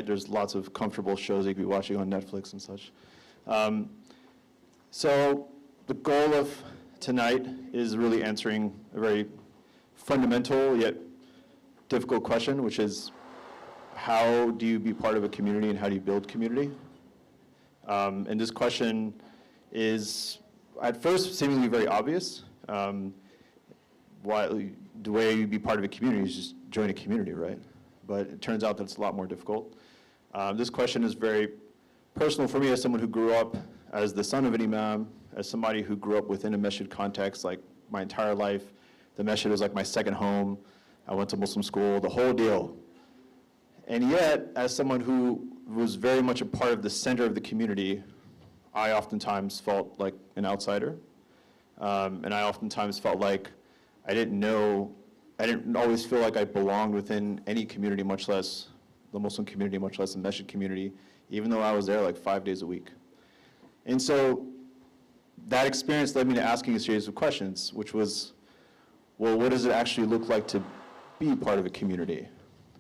There's lots of comfortable shows you could be watching on Netflix and such. So the goal of tonight is really answering a very fundamental yet difficult question, which is how do you be part of a community and how do you build community? And this question is at first seemingly very obvious. The way you be part of a community is just join a community, right? But it turns out that it's a lot more difficult. This question is very personal for me as someone who grew up as the son of an imam, as somebody who grew up within a masjid context like my entire life. The masjid was like my second home. I went to Muslim school, the whole deal. And yet, as someone who was very much a part of the center of the community, I oftentimes felt like an outsider. And I oftentimes felt like I didn't always feel like I belonged within any community, much less the Muslim community, much less the masjid community, even though I was there like 5 days a week. And so that experience led me to asking a series of questions, which was, well, what does it actually look like to be part of a community?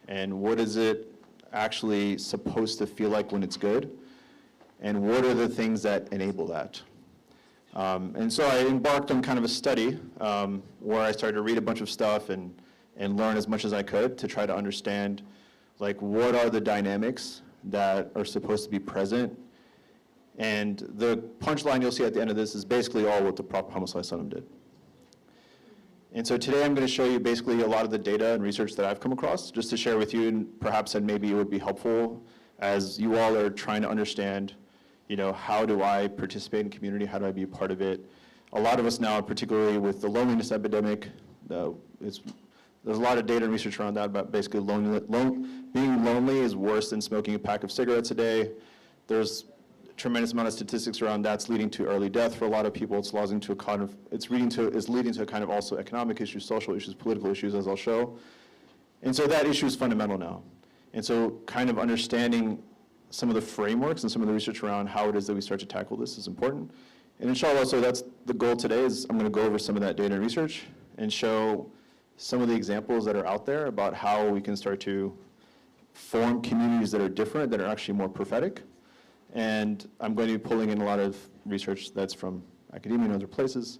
And what is it actually supposed to feel like when it's good? And what are the things that enable that? And so I embarked on kind of a study where I started to read a bunch of stuff and learn as much as I could to try to understand, like, what are the dynamics that are supposed to be present. And the punchline you'll see at the end of this is basically all what the Prophet Muhammad did. And so today I'm going to show you basically a lot of the data and research that I've come across, just to share with you, and perhaps that maybe it would be helpful as you all are trying to understand, you know, how do I participate in community, how do I be a part of it? A lot of us now, particularly with the loneliness epidemic, there's a lot of data and research around that about basically being lonely is worse than smoking a pack of cigarettes a day. There's a tremendous amount of statistics around that's leading to early death for a lot of people. It's leading to a kind of also economic issues, social issues, political issues, as I'll show. And so that issue is fundamental now. And so kind of understanding some of the frameworks and some of the research around how it is that we start to tackle this is important. And inshallah, so that's the goal today, is I'm going to go over some of that data and research and show some of the examples that are out there about how we can start to form communities that are different, that are actually more prophetic. And I'm going to be pulling in a lot of research that's from academia and other places.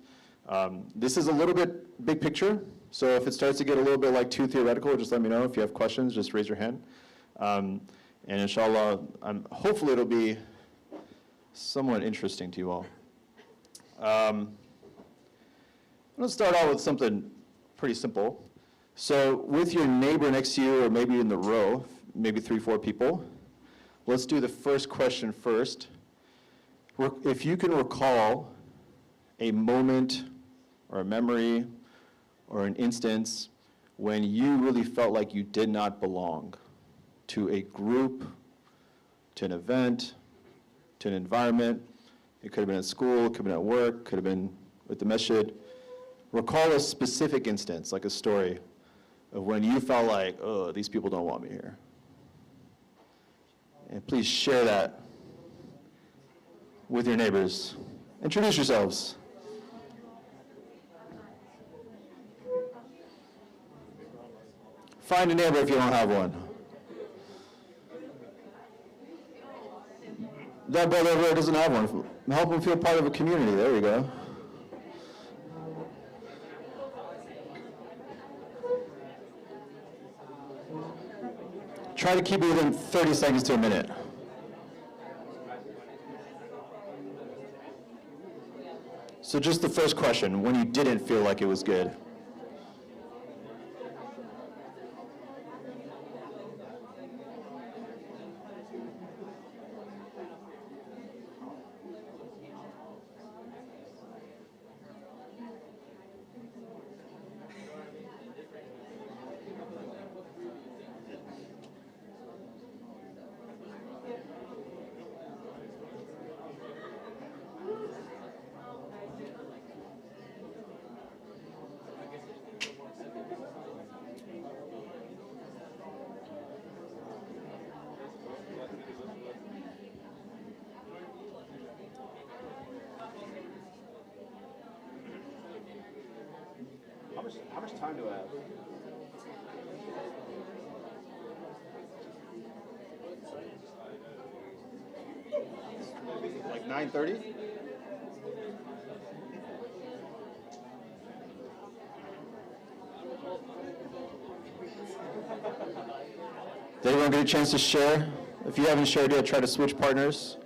This is a little bit big picture, so if it starts to get a little bit like too theoretical, just let me know. If you have questions, just raise your hand. And inshallah, hopefully it'll be somewhat interesting to you all. I'm going to start out with something pretty simple. So with your neighbor next to you, or maybe in the row, maybe 3, 4 people, let's do the first question first. If you can recall a moment or a memory or an instance when you really felt like you did not belong to a group, to an event, to an environment. It could have been at school, it could have been at work, could have been with the masjid. Recall a specific instance, like a story, of when you felt like, oh, these people don't want me here. And please share that with your neighbors. Introduce yourselves. Find a neighbor if you don't have one. That brother over there doesn't have one. Help him feel part of a community. There we go. Try to keep it within 30 seconds to a minute. So just the first question, when you didn't feel like it was good. How much time do I have? 9:30? Did everyone get a chance to share? If you haven't shared yet, try to switch partners.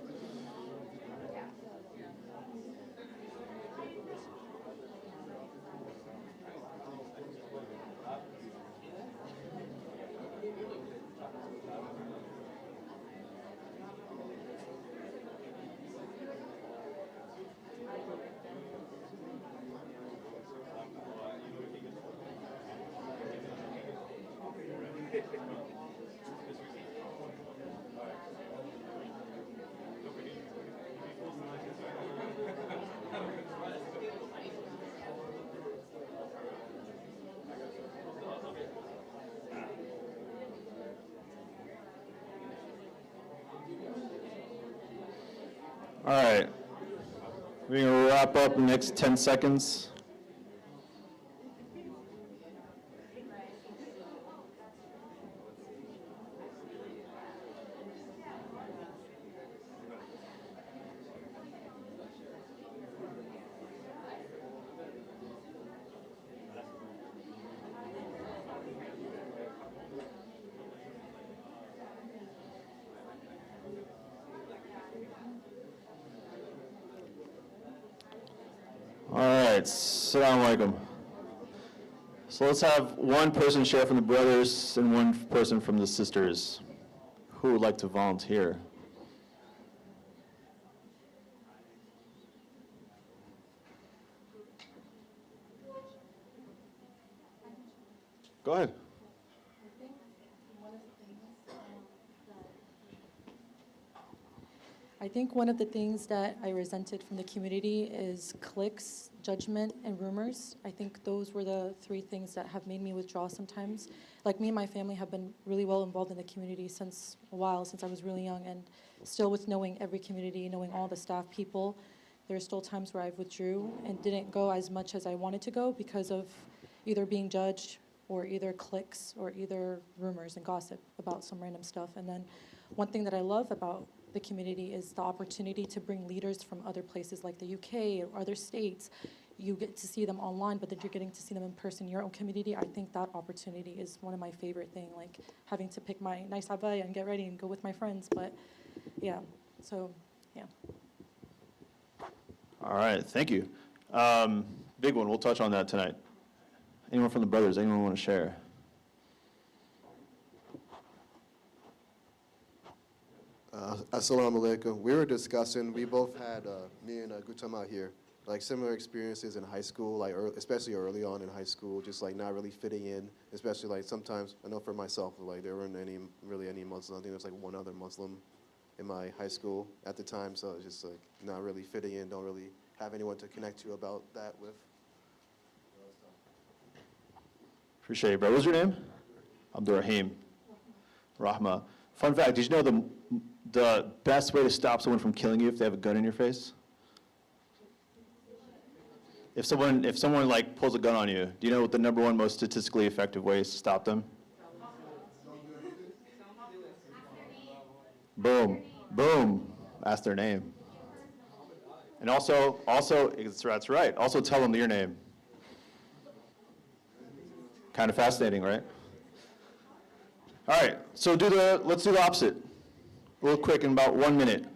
All right, we're going to wrap up in the next 10 seconds. All right, Assalamu alaikum. So let's have one person share from the brothers and one person from the sisters. Who would like to volunteer? Go ahead. I think one of the things that I resented from the community is cliques, judgment, and rumors. I think those were the three things that have made me withdraw sometimes. Like me and my family have been really well involved in the community since a while, since I was really young, and still with knowing every community, knowing all the staff people, there are still times where I withdrew and didn't go as much as I wanted to go because of either being judged or either cliques or either rumors and gossip about some random stuff. And then one thing that I love about the community is the opportunity to bring leaders from other places like the UK or other states. You get to see them online, but then you're getting to see them in person in your own community. I think that opportunity is one of my favorite things, like having to pick my nice abaya and get ready and go with my friends. But yeah, so yeah. All right, thank you. Big one, we'll touch on that tonight. Anyone from the brothers, anyone want to share? Assalamu alaikum. We were discussing, we both had, me and Gutam out here, like similar experiences in high school, like especially early on in high school, just like not really fitting in, especially like sometimes, I know for myself, like there weren't really any Muslim. I think there was like one other Muslim in my high school at the time, so it was just like not really fitting in, don't really have anyone to connect to about that with. Appreciate it, bro. What's your name? Abdurrahim. Rahma. Fun fact, did you know the best way to stop someone from killing you if they have a gun in your face? If someone like pulls a gun on you, do you know what the number one most statistically effective way is to stop them? Boom, boom, ask their name. And also, that's right, also tell them your name. Kind of fascinating, right? All right, so let's do the opposite. Real quick, in about 1 minute.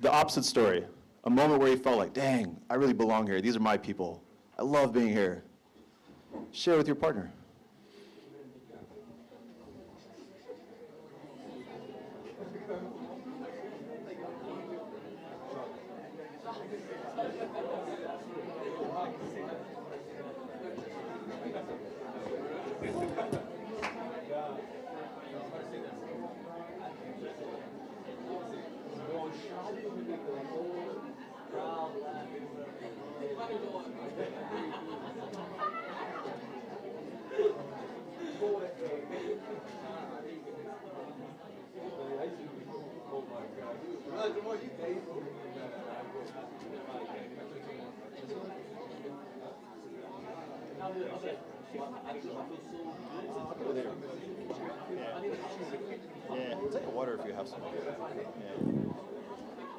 The opposite story. A moment where you felt like, dang, I really belong here. These are my people. I love being here. Share with your partner. Yeah, take a water if you have some.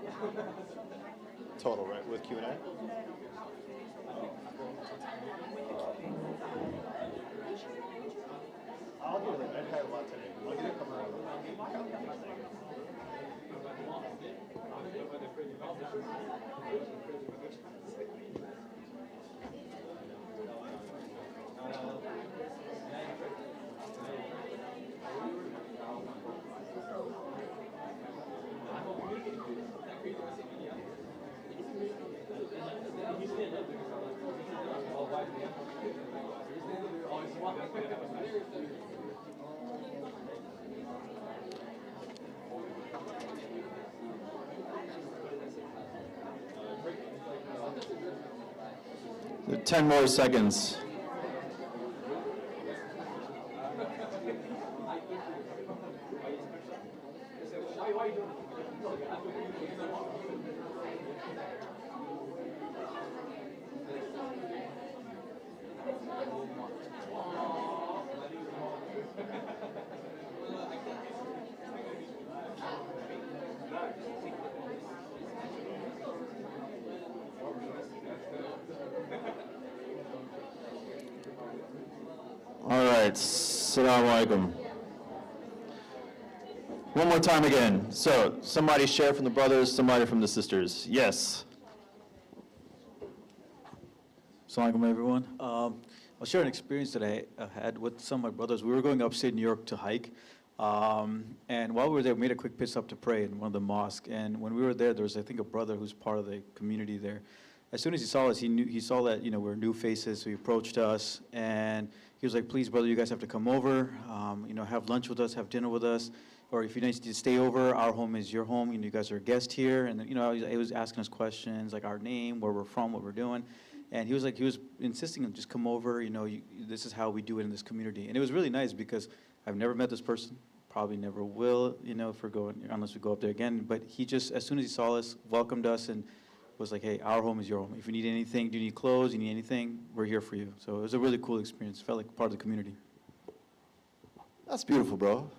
Yeah. Total, right, with Q&A? I'll do it. I've had a lot today. I'll get a couple more. 10 more seconds. All right, Assalamu alaikum. One more time again. So, somebody share from the brothers, somebody from the sisters. Yes. Assalamu alaikum, everyone. I'll share an experience that I had with some of my brothers. We were going upstate New York to hike, and while we were there, we made a quick pit stop to pray in one of the mosques. And when we were there was, I think, a brother who's part of the community there. As soon as he saw us, he saw that, you know, we're new faces, so he approached us, and he was like, "Please, brother, you guys have to come over, you know, have lunch with us, have dinner with us, or if you need to stay over, our home is your home, you guys are a guest here." And, you know, he was asking us questions, like our name, where we're from, what we're doing. And he was insisting on just come over, you know, this is how we do it in this community. And it was really nice because I've never met this person, probably never will, you know, unless we go up there again. But he just, as soon as he saw us, welcomed us and was like, "Hey, our home is your home. If you need anything, do you need clothes, you need anything, we're here for you." So it was a really cool experience. Felt like part of the community. That's beautiful, bro.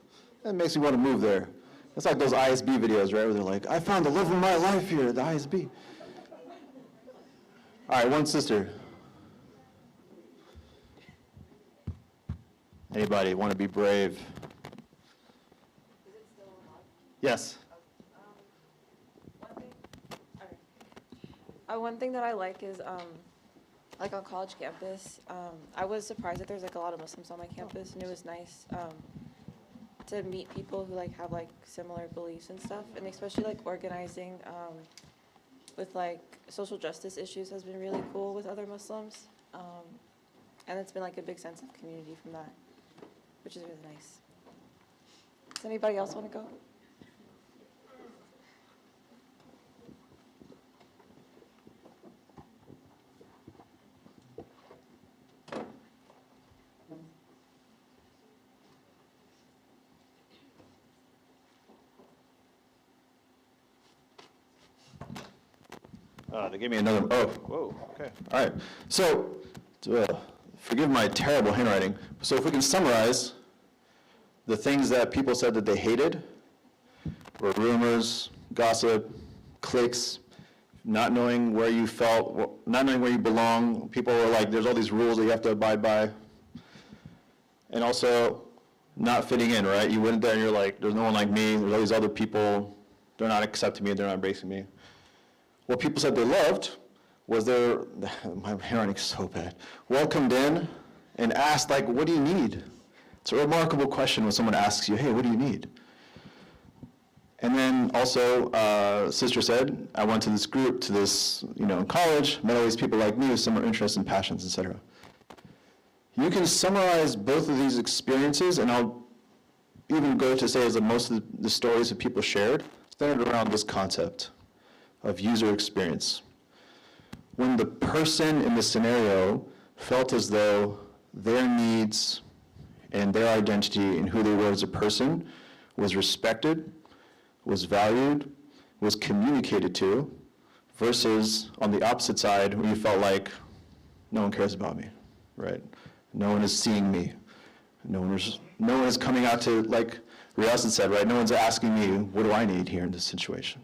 That makes me want to move there. It's like those ISB videos, right, where they're like, "I found the love of my life here at the ISB." All right, one sister. Anybody want to be brave? Is it still on? Yes. One thing that I like is, like on college campus, I was surprised that there's like a lot of Muslims on my campus, and it was nice to meet people who like have like similar beliefs and stuff, and especially like organizing with like social justice issues has been really cool with other Muslims, and it's been like a big sense of community from that, which is really nice. Does anybody else want to go? They gave me another, oh, whoa, okay. All right, so, forgive my terrible handwriting. So if we can summarize, the things that people said that they hated were rumors, gossip, cliques, not knowing where you felt, not knowing where you belong. People were like, there's all these rules that you have to abide by. And also, not fitting in, right? You went there and you're like, there's no one like me, there's all these other people, they're not accepting me, they're not embracing me. What people said they loved was my handwriting is so bad, welcomed in and asked, like, what do you need? It's a remarkable question when someone asks you, hey, what do you need? And then also, sister said, I went to this group, to this, in college, met all these people like me with similar interests and passions, etc. You can summarize both of these experiences, and I'll even go to say that most of the stories that people shared centered around this concept of user experience. When the person in the scenario felt as though their needs and their identity and who they were as a person was respected, was valued, was communicated to, versus on the opposite side where you felt like no one cares about me, right? No one is seeing me. No one is coming out to, like Riyaz said, right? No one's asking me, what do I need here in this situation?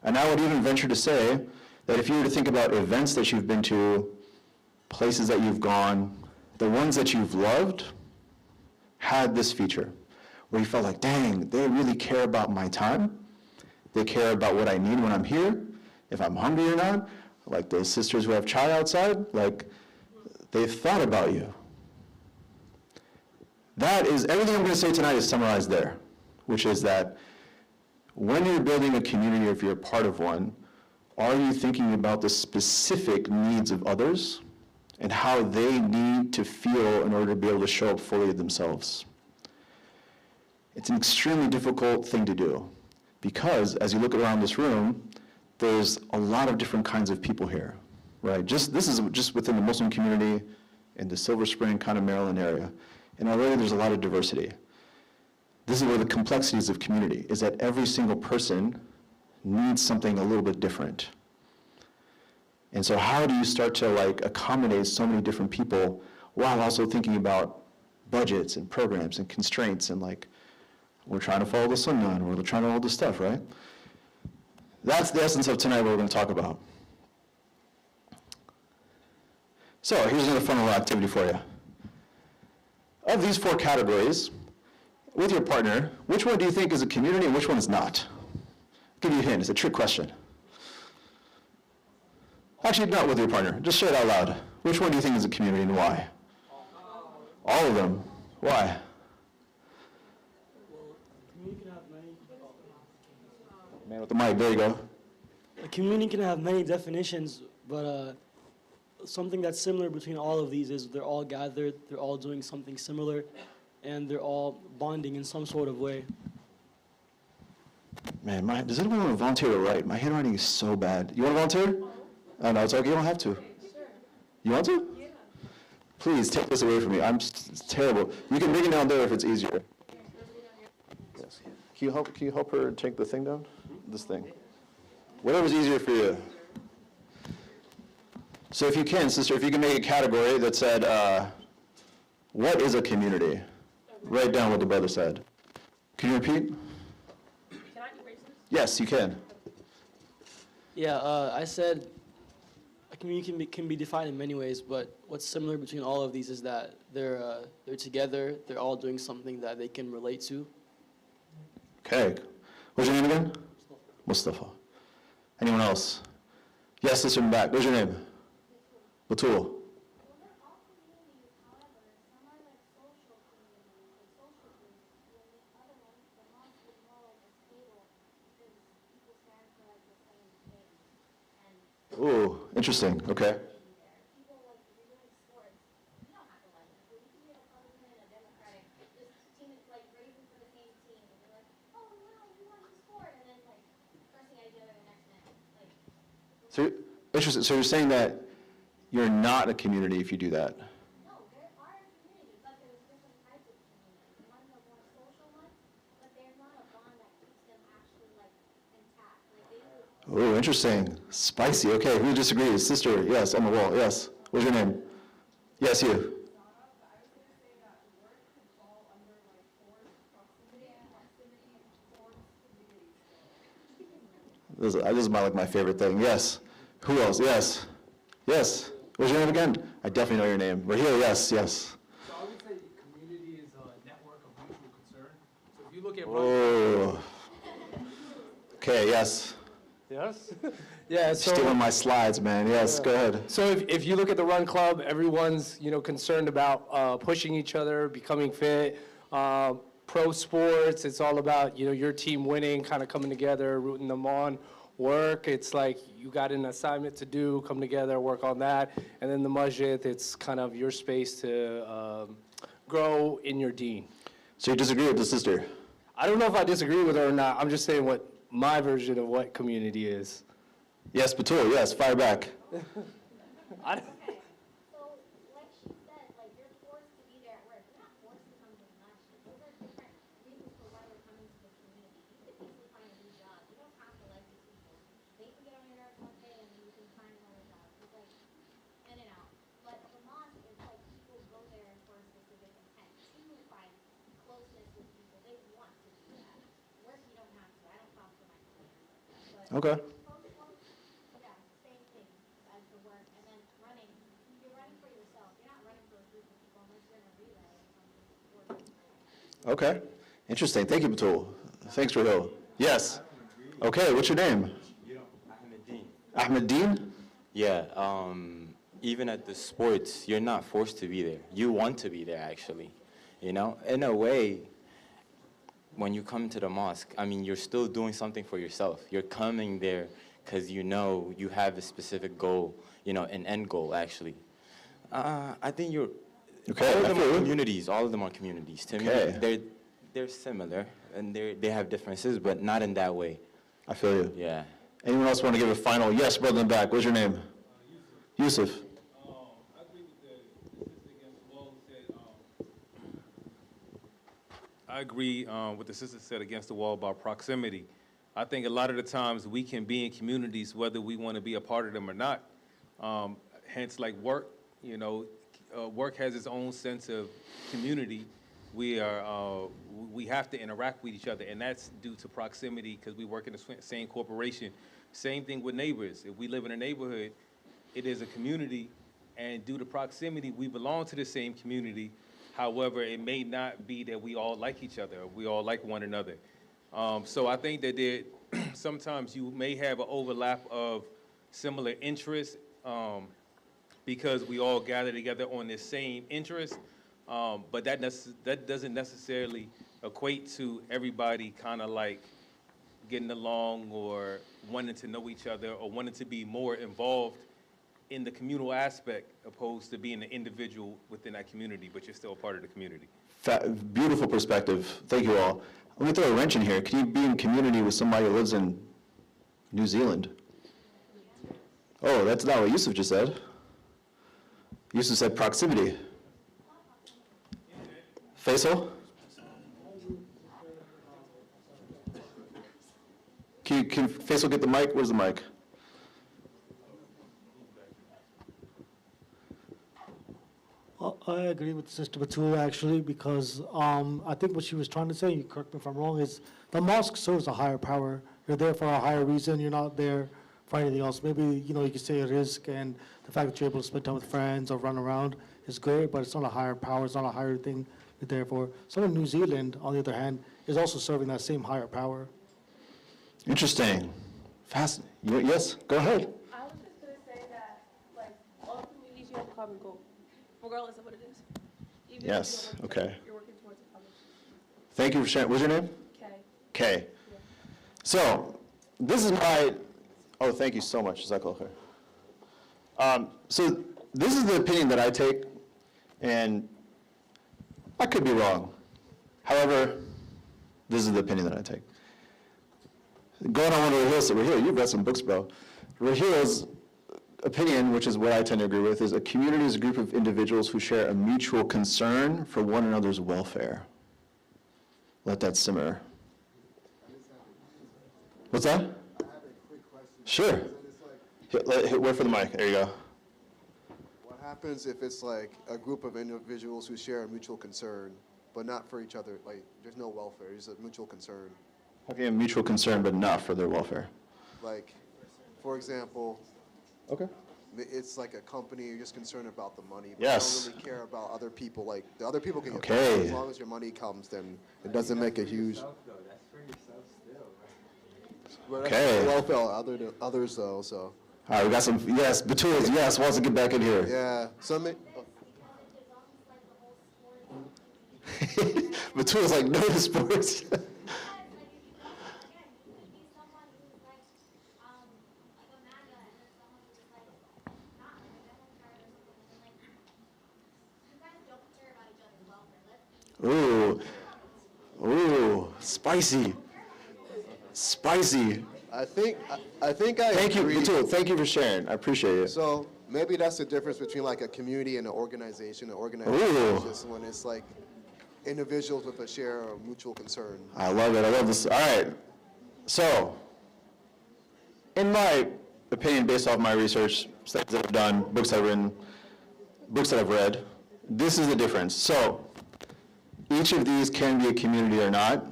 And I would even venture to say that if you were to think about events that you've been to, places that you've gone, the ones that you've loved had this feature where you felt like, dang, they really care about my time. They care about what I need when I'm here, if I'm hungry or not. Like those sisters who have chai outside, like they've thought about you. That is, everything I'm going to say tonight is summarized there, which is that when you're building a community, or if you're a part of one, are you thinking about the specific needs of others and how they need to feel in order to be able to show up fully themselves? It's an extremely difficult thing to do because as you look around this room, there's a lot of different kinds of people here, right? This is just within the Muslim community in the Silver Spring kind of Maryland area. And already there's a lot of diversity. This is where the complexities of community is that every single person needs something a little bit different. And so how do you start to like accommodate so many different people while also thinking about budgets and programs and constraints and like, we're trying to follow the sunnah and we're trying to all this stuff, right? That's the essence of tonight what we're going to talk about. So here's another fun little activity for you. Of these 4 categories, with your partner, which one do you think is a community and which one is not? I'll give you a hint, it's a trick question. Actually, not with your partner, just say it out loud. Which one do you think is a community and why? All of them. Why? Man with the mic, there you go. A community can have many definitions, but something that's similar between all of these is they're all gathered, they're all doing something similar, and they're all bonding in some sort of way. Man, does anyone want to volunteer to write? My handwriting is so bad. You want to volunteer? Oh, no, it's okay, you don't have to. You want to? Yeah. Please, take this away from me. It's terrible. You can bring it down there if it's easier. Yes. Can you help her take the thing down? This thing. Whatever's easier for you. So if you can, sister, if you can make a category that said, what is a community? Write down what the brother said. Can you repeat? Can I erase this? Yes, you can. Yeah, I said a community can be defined in many ways, but what's similar between all of these is that they're together, they're all doing something that they can relate to. Okay. What's your name again? Mustafa. Anyone else? Yes, sister in the back. What's your name? Batul. Ooh, interesting. Okay. So, interesting. So you're saying that you're not a community if you do that? No, there are communities, but there's different types of communities. One are more social ones, but they're not a bond that keeps them actually like intact. Like they will. Oh, interesting. Spicy. Okay, who disagrees? Sister, yes, on the wall, yes. What's your name? Yes, you. This is my favorite thing. Yes. Who else? Yes. Yes. What's your name again? I definitely know your name. We're here. Yes. Yes. So I would say community is a network of mutual concern. So if you look at Oh. Okay. Yes. Yes? Yeah, so, Stealing my slides, man. Yes. Go ahead. so if you look at the Run Club, everyone's, concerned about pushing each other, becoming fit, pro sports. It's all about, your team winning, kind of coming together, rooting them on. Work, it's like you got an assignment to do, come together, work on that. And then the masjid, it's kind of your space to grow in your deen. So you disagree with the sister? I don't know if I disagree with her or not. I'm just saying what my version of what community is. Yes, Batul. Yes. Fire back. I, Okay, so like she said, like you're forced to be there at work. You're not forced to come to the masjid. Those are different reasons for why we're coming to the community. You could easily find a new job. You don't have to like these people. They can get on your nerves one day and then you can find another job. It's like in and out. But the mosque is like people go there for a specific intent to find closeness with people. They want to do that. Work you don't have to. I don't talk to my coworkers like that. But Okay. Yeah, same thing as the work, and then running, you're running for yourself, you're not running for a group of people unless you're in a relay or something. Okay. Interesting. Thank you, Batul. Thanks, Rahil. Yes. Okay, what's your name? Ahmedine. Ahmed Dean? Yeah, even at the sports, you're not forced to be there. You want to be there, actually. You know, in a way, when you come to the mosque, I mean, you're still doing something for yourself. You're coming there because you know you have a specific goal, you know, an end goal, actually. I think you're, Okay, all of I them feel are you. communities. All of them are communities. To Okay. me, they're similar, and they have differences, but not in that way. I feel you. Yeah. Anyone else want to give a final? Yes, brother in the back. What's your name? Yusuf. I agree with the sister against the wall who said, I agree with the sister said against the wall about proximity. I think a lot of the times we can be in communities whether we want to be a part of them or not. Hence, like work, you know, work has its own sense of community. We have to interact with each other, and that's due to proximity because we work in the same corporation. Same thing with neighbors. If we live in a neighborhood, it is a community, and due to proximity, we belong to the same community. However, it may not be that we all like each other, or we all like one another. So I think that sometimes you may have an overlap of similar interests because we all gather together on the same interest, but that doesn't necessarily equate to everybody kind of like getting along or wanting to know each other or wanting to be more involved in the communal aspect opposed to being an individual within that community, but you're still a part of the community. Beautiful perspective. Thank you all. Let me throw a wrench in here. Can you be in community with somebody who lives in New Zealand? Oh, that's not what Yusuf just said. Yusuf said proximity. Faisal? Can Faisal get the mic? Where's the mic? I agree with Sister Batul actually because I think what she was trying to say, you correct me if I'm wrong, is the mosque serves a higher power. You're there for a higher reason. You're not there for anything else. Maybe, you know, you could say a risk and the fact that you're able to spend time with friends or run around is good, but it's not a higher power. It's not a higher thing you're there for. Someone in New Zealand, on the other hand, is also serving that same higher power. Interesting. Fascinating. Yes, go ahead. I was just gonna say that, like, all communities, you have a common goal, regardless of what it is. Even if Yes, you're working- okay. You're working towards a common. Thank you for sharing. What's your name? Okay. Kay. So, this is my, oh, thank you so much, Jazakallah khair. So, this is the opinion that I take, and I could be wrong. However, this is the opinion that I take. Going on what Rahil said, Rahil, you've read some books, bro. Rahil's opinion, which is what I tend to agree with, is a community is a group of individuals who share a mutual concern for one another's welfare. Let that simmer. What's that? I have a quick question. Sure. And it's like, Wait for the mic. There you go. what happens if it's like a group of individuals who share a mutual concern, but not for each other? Like, there's no welfare, there's a mutual concern. How can you have mutual concern but not for their welfare? Like, for example, Okay. it's like a company, you're just concerned about the money. But Yes. you don't really care about other people. Like, the other people can get Okay. paid. As long as your money comes, then it doesn't make a huge. Well, that's Okay. for welfare others though, so. All right, we got some, yes, Batul, yes, wants to get back in here. Yeah, some, It's almost like the whole sport. Batul's like, no to sports. Yes, like if you don't, again, you could be someone who's like a MAGA, and then someone who's like not like a Democrat or something, and like, you guys don't care about each other's welfare. Ooh, spicy. Spicy. I think I Thank you, agree. Batul, thank you for sharing, I appreciate it. So maybe that's the difference between like a community and an organization. An organization Ooh. is just when it's like individuals with a share or mutual concern. I love it, I love this. All right, so, in my opinion, based off my research, studies that I've done, books I've written, books that I've read, this is the difference. So, each of these can be a community or not,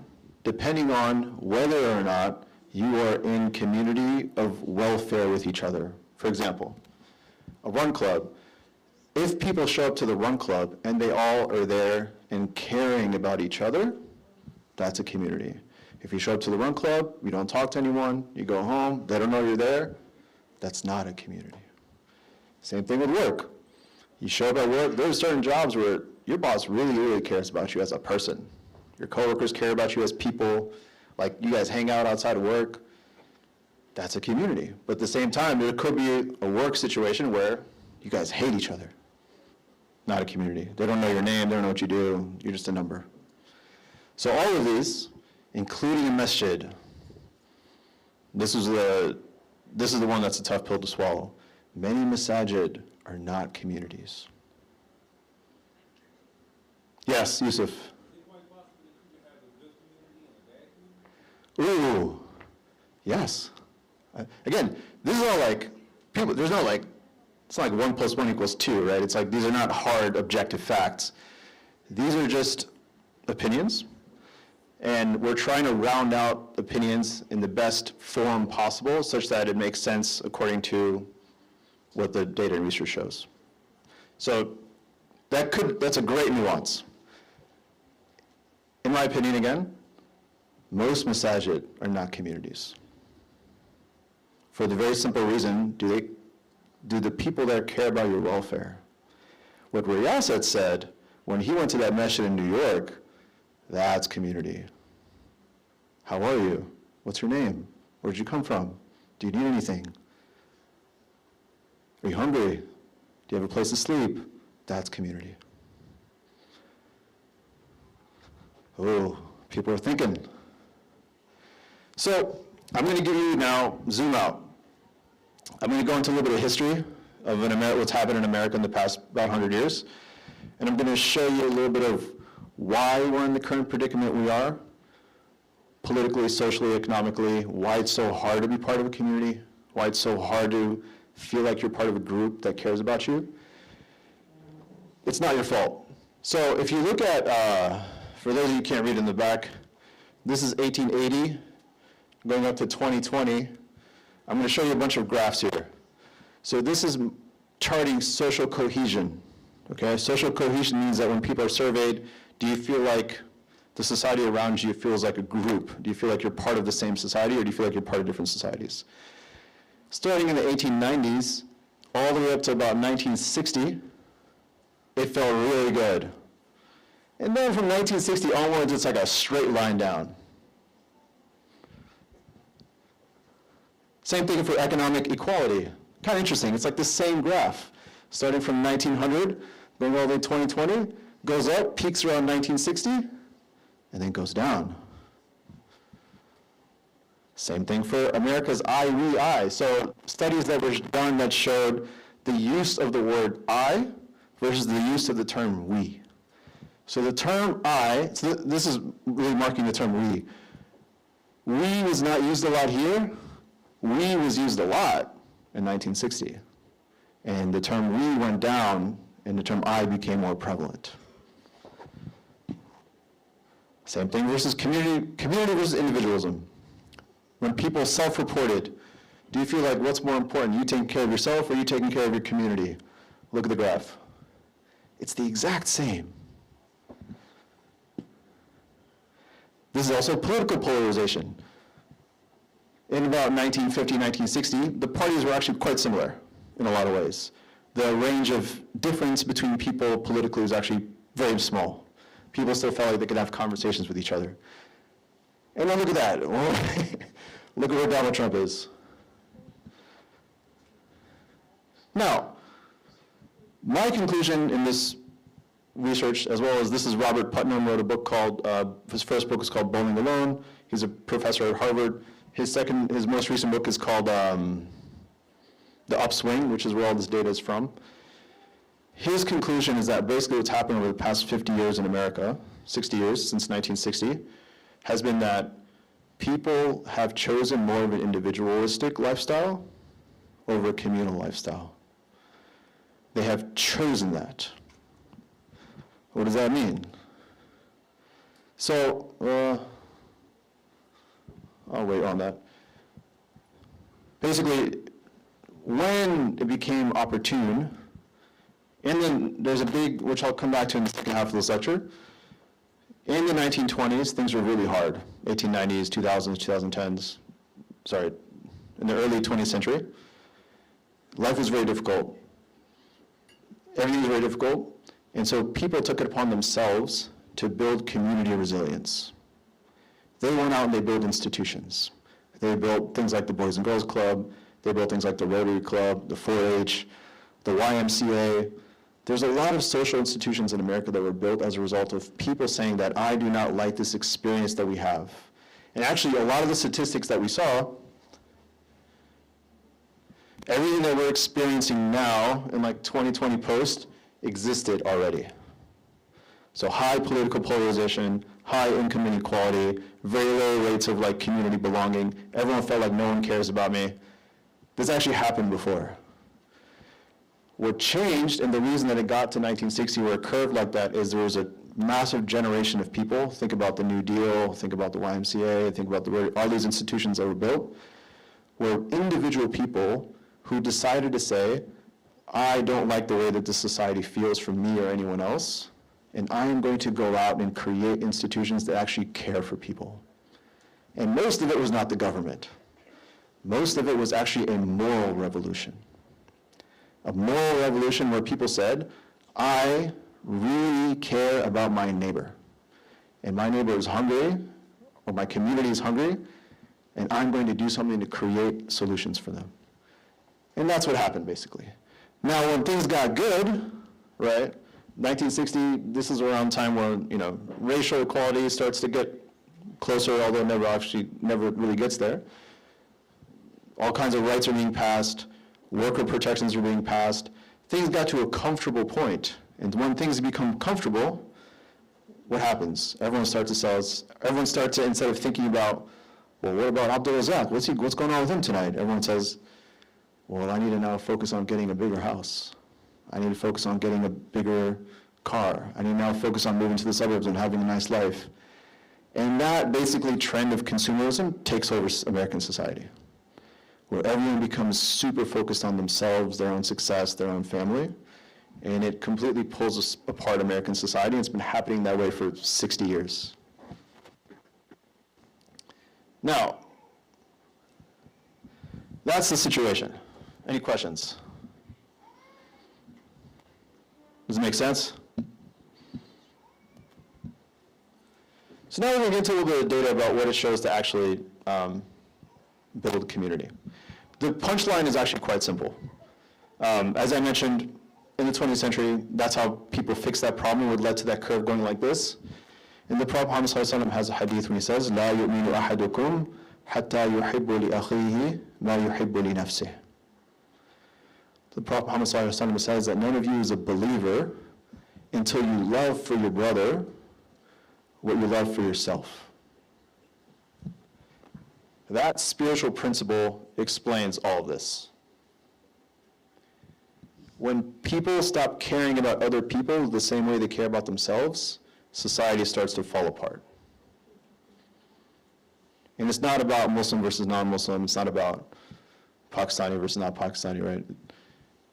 depending on whether or not You are in community of welfare with each other. For example, a run club. If people show up to the run club and they all are there and caring about each other, that's a community. If you show up to the run club, you don't talk to anyone, you go home, they don't know you're there, that's not a community. Same thing with work. You show up at work, there's certain jobs where your boss really, really cares about you as a person. Your coworkers care about you as people, like you guys hang out outside of work. That's a community. But at the same time, there could be a work situation where you guys hate each other. Not a community. They don't know your name, they don't know what you do, you're just a number. So all of these, including a masjid, this is the one that's a tough pill to swallow. Many masajid are not communities. Yes, Yusuf. Ooh, yes. Again, this is all like, people, there's no like, it's not like 1 + 1 = 2, right? It's like, these are not hard objective facts. These are just opinions, and we're trying to round out opinions in the best form possible such that it makes sense according to what the data and research shows. So that's a great nuance. In my opinion, again, most masajid are not communities. For the very simple reason, do the people there care about your welfare? What Riyasat said when he went to that masjid in New York, that's community. How are you? What's your name? Where'd you come from? Do you need anything? Are you hungry? Do you have a place to sleep? That's community. Oh, people are thinking. So I'm going to give you now, zoom out. I'm going to go into a little bit of history of what's happened in America in the past about 100 years. And I'm going to show you a little bit of why we're in the current predicament we are, politically, socially, economically, why it's so hard to be part of a community, why it's so hard to feel like you're part of a group that cares about you. It's not your fault. So if you look at, for those of you who can't read in the back, this is 1880, going up to 2020. I'm going to show you a bunch of graphs here. So this is charting social cohesion. Okay, social cohesion means that when people are surveyed, do you feel like the society around you feels like a group? Do you feel like you're part of the same society, or do you feel like you're part of different societies? Starting in the 1890s, all the way up to about 1960, it felt really good. And then from 1960 onwards, it's like a straight line down. Same thing for economic equality. Kind of interesting. It's like the same graph. Starting from 1900, going all the way to 2020, goes up, peaks around 1960, and then goes down. Same thing for America's I, we, I. So studies that were done that showed the use of the word I versus the use of the term we. So the term I, so this is really marking the term we. We was not used a lot here. We was used a lot in 1960. And the term we went down, and the term I became more prevalent. Same thing versus community versus individualism. When people self-reported, do you feel like what's more important, you taking care of yourself or you taking care of your community? Look at the graph. It's the exact same. This is also political polarization. In about 1950, 1960, the parties were actually quite similar in a lot of ways. The range of difference between people politically was actually very small. People still felt like they could have conversations with each other. And now look at that. Look at where Donald Trump is. Now, my conclusion in this research, as well as this is Robert Putnam wrote a book called, his first book is called Bowling Alone. He's a professor at Harvard. His most recent book is called The Upswing, which is where all this data is from. His conclusion is that basically what's happened over the past 50 years in America, 60 years since 1960, has been that people have chosen more of an individualistic lifestyle over a communal lifestyle. They have chosen that. What does that mean? So, I'll wait on that. basically, when it became opportune, and then there's a big, which I'll come back to in the second half of this lecture, in the 1920s, things were really hard. 1890s, 2000s, 2010s, sorry, in the early 20th century. Life was very difficult. Everything was very difficult. And so people took it upon themselves to build community resilience. They went out and they built institutions. They built things like the Boys and Girls Club. They built things like the Rotary Club, the 4-H, the YMCA. There's a lot of social institutions in America that were built as a result of people saying that I do not like this experience that we have. And actually, a lot of the statistics that we saw, everything that we're experiencing now in like 2020 post existed already. So high political polarization, high income inequality, very low rates of like community belonging. Everyone felt like no one cares about me. This actually happened before. What changed, and the reason that it got to 1960 where it curved like that, is there was a massive generation of people. Think about the New Deal, think about the YMCA, think about all these institutions that were built, where individual people who decided to say, I don't like the way that this society feels from me or anyone else, and I am going to go out and create institutions that actually care for people. And most of it was not the government. Most of it was actually a moral revolution. A moral revolution where people said, I really care about my neighbor. And my neighbor is hungry, or my community is hungry, and I'm going to do something to create solutions for them. And that's what happened, basically. Now, when things got good, right, 1960, this is around time when, racial equality starts to get closer, although never really gets there. All kinds of rights are being passed. Worker protections are being passed. Things got to a comfortable point. And when things become comfortable, what happens? Everyone starts to, instead of thinking about, well, what about Abdul Razak? What's going on with him tonight? Everyone says, well, I need to now focus on getting a bigger house. I need to focus on getting a bigger car. I need to now focus on moving to the suburbs and having a nice life. And that basically trend of consumerism takes over American society, where everyone becomes super focused on themselves, their own success, their own family, and it completely pulls apart American society. It's been happening that way for 60 years. Now, that's the situation. Any questions? Does it make sense? So now we're going to get into a little bit of data about what it shows to actually build community. The punchline is actually quite simple. As I mentioned, in the 20th century, that's how people fixed that problem, would led to that curve going like this. And the Prophet Muhammad ﷺ has a hadith when he says, لا يؤمن أحدكم حتى يحب لأخيه ما يحب لنفسه. The Prophet Muhammad ﷺ says that none of you is a believer until you love for your brother what you love for yourself. That spiritual principle explains all of this. When people stop caring about other people the same way they care about themselves, society starts to fall apart. And it's not about Muslim versus non-Muslim. It's not about Pakistani versus not Pakistani, right?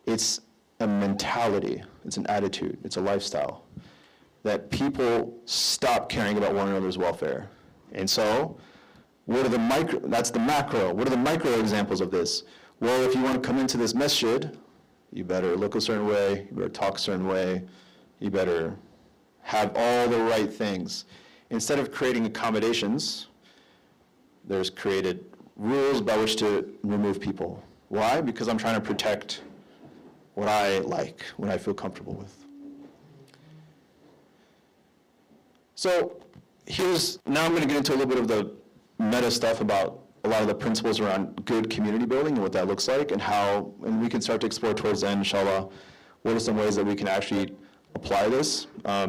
It's a mentality. It's an attitude. It's a lifestyle that people stop caring about one another's welfare. And so, that's the macro. What are the micro examples of this? Well, if you want to come into this masjid, you better look a certain way, you better talk a certain way, you better have all the right things. Instead of creating accommodations, there's created rules by which to remove people. Why? Because I'm trying to protect what I like, what I feel comfortable with. So now I'm going to get into a little bit of the meta stuff about a lot of the principles around good community building and what that looks like, and we can start to explore towards the end, inshallah, what are some ways that we can actually apply this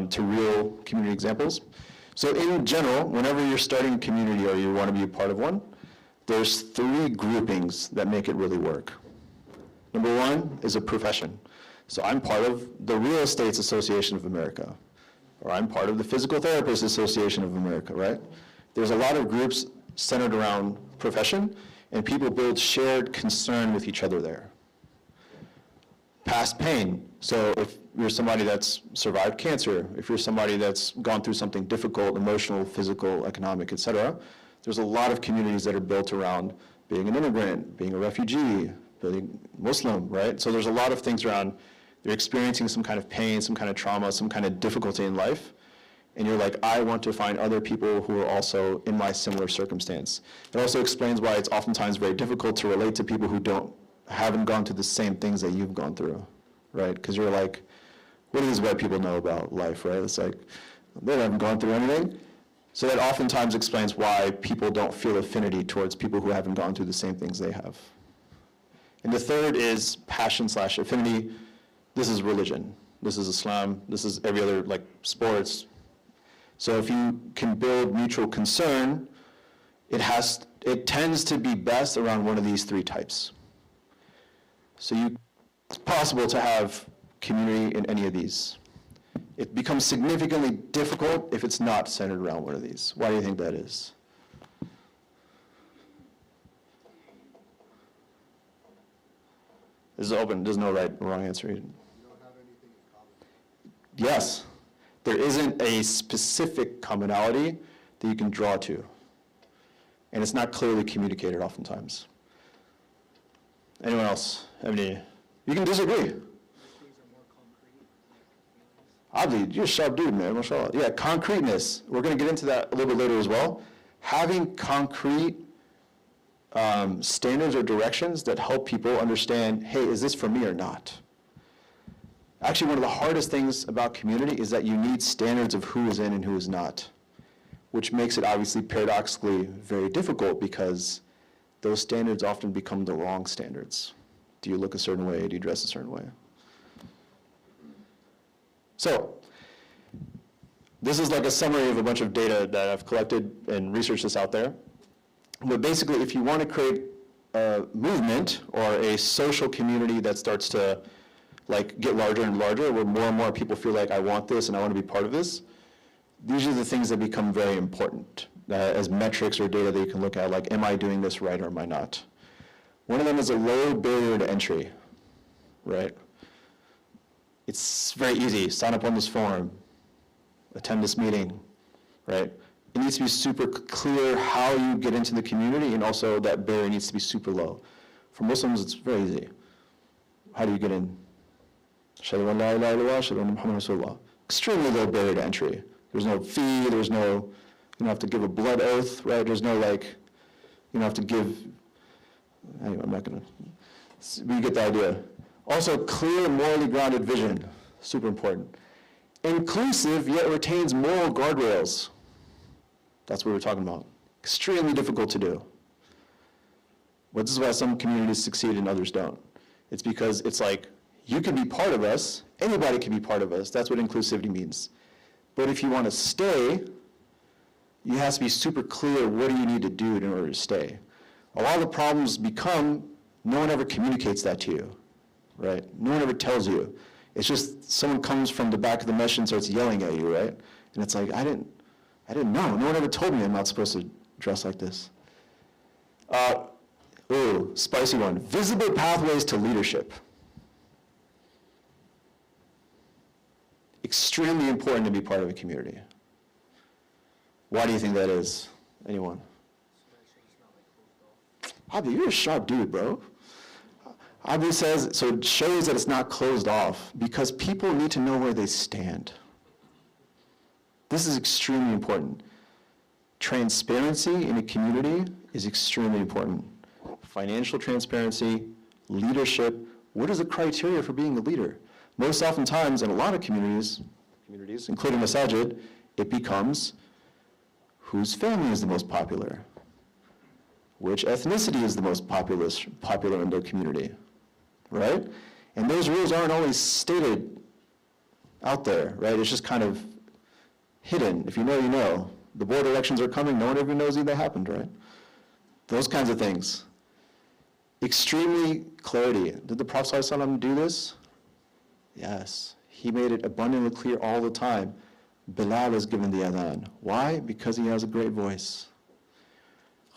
to real community examples. So in general, whenever you're starting a community or you want to be a part of one, there's 3 groupings that make it really work. Number 1 is a profession. So I'm part of the Real Estates Association of America, or I'm part of the Physical Therapists Association of America, right? There's a lot of groups centered around profession, and people build shared concern with each other there. Past pain. So if you're somebody that's survived cancer, if you're somebody that's gone through something difficult, emotional, physical, economic, et cetera, there's a lot of communities that are built around being an immigrant, being a refugee, being Muslim, right? So there's a lot of things around, you're experiencing some kind of pain, some kind of trauma, some kind of difficulty in life, and you're like, I want to find other people who are also in my similar circumstance. It also explains why it's oftentimes very difficult to relate to people who haven't gone through the same things that you've gone through, right? Because you're like, what do these white people know about life, right? It's like, they haven't gone through anything. So that oftentimes explains why people don't feel affinity towards people who haven't gone through the same things they have. And the third is passion/affinity. This is religion. This is Islam. This is every other, like sports. So if you can build mutual concern, it tends to be best around one of these three types. So it's possible to have community in any of these. It becomes significantly difficult if it's not centered around one of these. Why do you think that is? This is open. There's no right or wrong answer. You don't have anything in common. Yes. There isn't a specific commonality that you can draw to. And it's not clearly communicated oftentimes. Anyone else have any? You can disagree. Obviously, you're a sharp dude, man. Mashallah. Yeah, concreteness. We're going to get into that a little bit later as well. Having concrete standards or directions that help people understand, hey, is this for me or not? Actually, one of the hardest things about community is that you need standards of who is in and who is not, which makes it obviously paradoxically very difficult because those standards often become the wrong standards. Do you look a certain way? Do you dress a certain way? So, this is like a summary of a bunch of data that I've collected and researched this out there. But basically, if you want to create a movement or a social community that starts to get larger and larger, where more and more people feel like, I want this and I want to be part of this, these are the things that become very important as metrics or data that you can look at, like, am I doing this right or am I not? One of them is a low barrier to entry, right? It's very easy. Sign up on this forum, attend this meeting, right? It needs to be super clear how you get into the community, and also that barrier needs to be super low. For Muslims, it's very easy. How do you get in? Ashhadu an la ilaha illallah, ashhadu anna Muhammadan Rasulullah. Extremely low barrier to entry. There's no fee, you don't have to give a blood oath, right? There's no you don't have to give, anyway, I'm not gonna, you get the idea. Also, clear, morally grounded vision, super important. Inclusive, yet retains moral guardrails. That's what we're talking about. Extremely difficult to do. But this is why some communities succeed and others don't. It's because it's like, you can be part of us, anybody can be part of us. That's what inclusivity means. But if you want to stay, it has to be super clear, what do you need to do in order to stay? A lot of the problems become, no one ever communicates that to you, right? No one ever tells you. It's just someone comes from the back of the mesh and starts yelling at you, right? And it's like, I didn't know. No one ever told me I'm not supposed to dress like this. Spicy one. Visible pathways to leadership. Extremely important to be part of a community. Why do you think that is? Anyone? Abi, you're a sharp dude, bro. Abi says, so it shows that it's not closed off because people need to know where they stand. This is extremely important. Transparency in a community is extremely important. Financial transparency, leadership. What is the criteria for being a leader? Most oftentimes, in a lot of communities, including Masajid, it becomes whose family is the most popular, which ethnicity is the most popular in their community, right? And those rules aren't always stated out there, right? It's just kind of hidden. If you know, you know. The board elections are coming, no one even knows they happened, right? Those kinds of things. Extremely clarity. Did the Prophet ﷺ do this? Yes. He made it abundantly clear all the time. Bilal is given the adhan. Why? Because he has a great voice.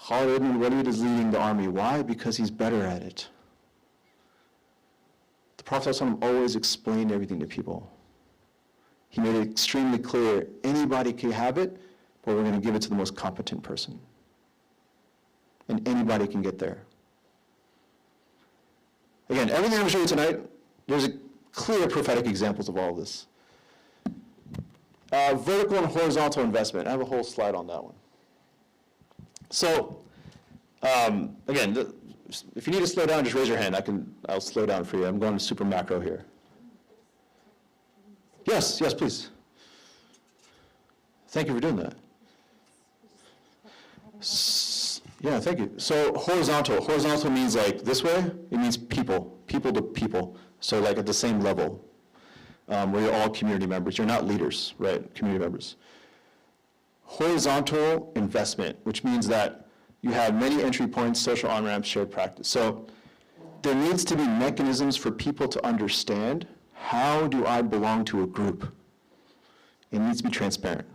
Khalid ibn Walid is leading the army. Why? Because he's better at it. The Prophet ﷺ always explained everything to people. He made it extremely clear, anybody can have it, but we're going to give it to the most competent person. And anybody can get there. Again, everything I'm showing you tonight, there's clear prophetic examples of all of this. Vertical and horizontal investment. I have a whole slide on that one. So, again, if you need to slow down, just raise your hand. I'll slow down for you. I'm going to super macro here. Yes, please. Thank you for doing that. Yeah, thank you. So horizontal means like this way. It means people to people. So like at the same level, where you're all community members. You're not leaders, right? Community members. Horizontal investment, which means that you have many entry points, social on-ramps, shared practice. So there needs to be mechanisms for people to understand, how do I belong to a group? It needs to be transparent.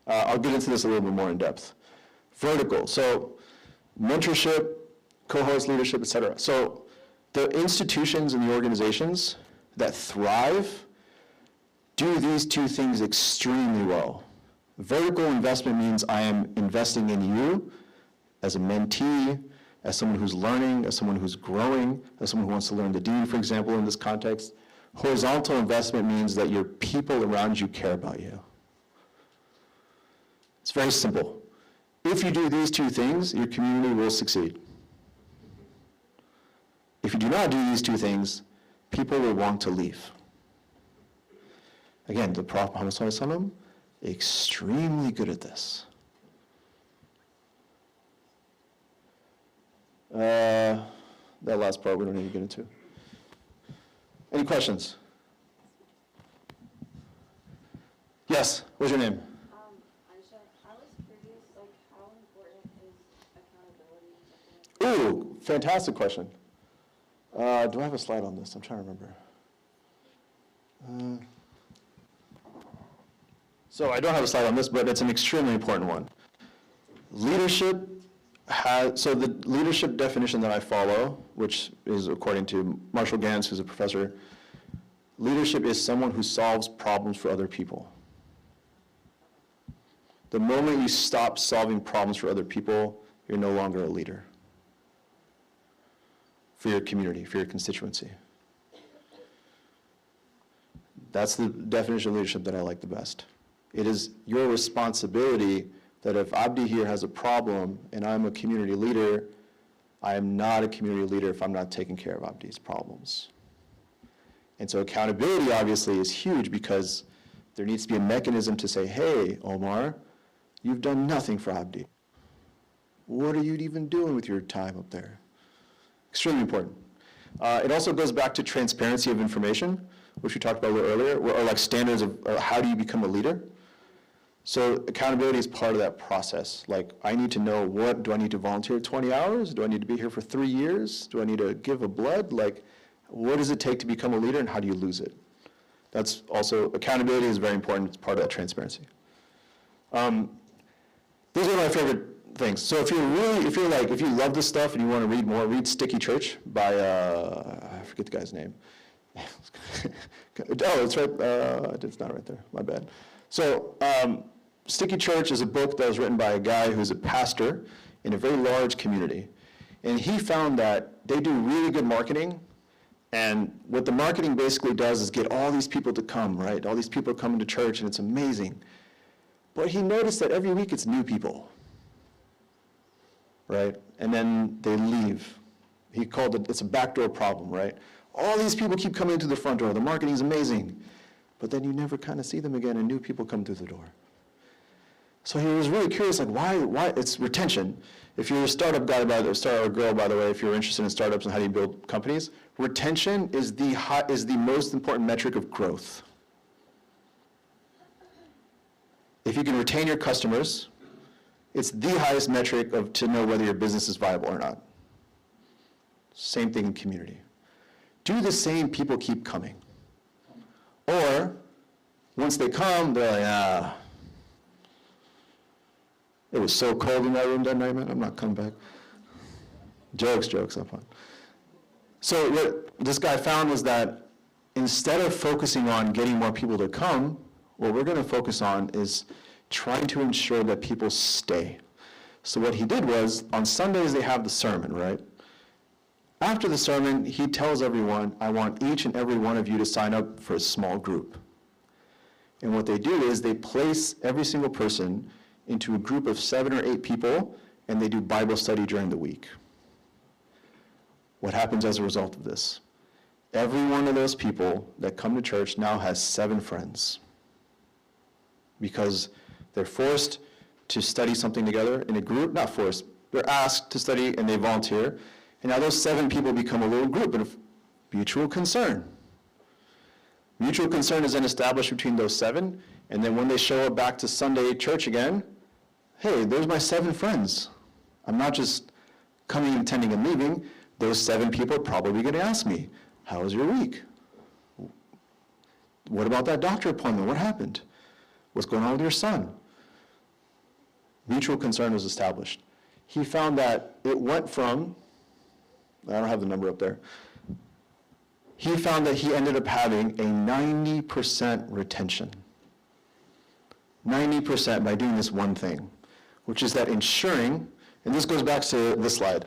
I'll get into this a little bit more in depth. Vertical, so mentorship, cohorts, leadership, et cetera. So the institutions and the organizations that thrive do these two things extremely well. Vertical investment means I am investing in you as a mentee, as someone who's learning, as someone who's growing, as someone who wants to learn the deen, for example, in this context. Horizontal investment means that your people around you care about you. It's very simple. If you do these two things, your community will succeed. If you do not do these two things, people will want to leave. Again, the Prophet Muhammad ﷺ, extremely good at this. That last part we don't need to get into. Any questions? Yes, what's your name? Aisha, I was curious, like, how important is accountability? Ooh, fantastic question. Do I have a slide on this? I'm trying to remember. So I don't have a slide on this, but it's an extremely important one. Leadership so the leadership definition that I follow, which is according to Marshall Gans, who's a professor, leadership is someone who solves problems for other people. The moment you stop solving problems for other people, you're no longer a leader for your community, for your constituency. That's the definition of leadership that I like the best. It is your responsibility that if Abdi here has a problem and I'm a community leader, I am not a community leader if I'm not taking care of Abdi's problems. And so accountability obviously is huge because there needs to be a mechanism to say, hey, Omar, you've done nothing for Abdi. What are you even doing with your time up there? Extremely important. It also goes back to transparency of information, which we talked about a little earlier, or like standards of how do you become a leader. So accountability is part of that process. Like, I need to know, what, do I need to volunteer 20 hours? Do I need to be here for 3 years? Do I need to give a blood? Like, what does it take to become a leader and how do you lose it? That's also, accountability is very important. It's part of that transparency. These are my favorite things. So if you love this stuff and you want to read more, read Sticky Church by, I forget the guy's name. Oh, it's right, it's not right there, my bad. So Sticky Church is a book that was written by a guy who's a pastor in a very large community. And he found that they do really good marketing. And what the marketing basically does is get all these people to come, right? All these people are coming to church and it's amazing. But he noticed that every week it's new people, right? And then they leave. He called it, it's a backdoor problem, right? All these people keep coming to the front door. The marketing is amazing. But then you never kind of see them again and new people come through the door. So he was really curious, like why it's retention. If you're a startup guy, or girl, by the way, if you're interested in startups and how do you build companies, retention is the most important metric of growth. If you can retain your customers, it's the highest metric to know whether your business is viable or not. Same thing in community. Do the same people keep coming? Or, once they come, they're like, It was so cold in that room that night, man. I'm not coming back. Jokes, I'm fine. So what this guy found was that instead of focusing on getting more people to come, what we're going to focus on is trying to ensure that people stay. So what he did was, on Sundays they have the sermon, right? After the sermon, he tells everyone, I want each and every one of you to sign up for a small group. And what they do is they place every single person into a group of 7 or 8 people, and they do Bible study during the week. What happens as a result of this? Every one of those people that come to church now has 7 friends, because they're forced to study something together in a group, not forced, they're asked to study and they volunteer, and now those 7 people become a little group of mutual concern. Mutual concern is then established between those 7, and then when they show up back to Sunday church again, hey, there's my 7 friends. I'm not just coming, attending, and leaving. Those 7 people are probably going to ask me, how was your week? What about that doctor appointment? What happened? What's going on with your son? Mutual concern was established. He found that it went from, I don't have the number up there, he found that he ended up having a 90% retention. 90% by doing this one thing, which is that ensuring, and this goes back to this slide.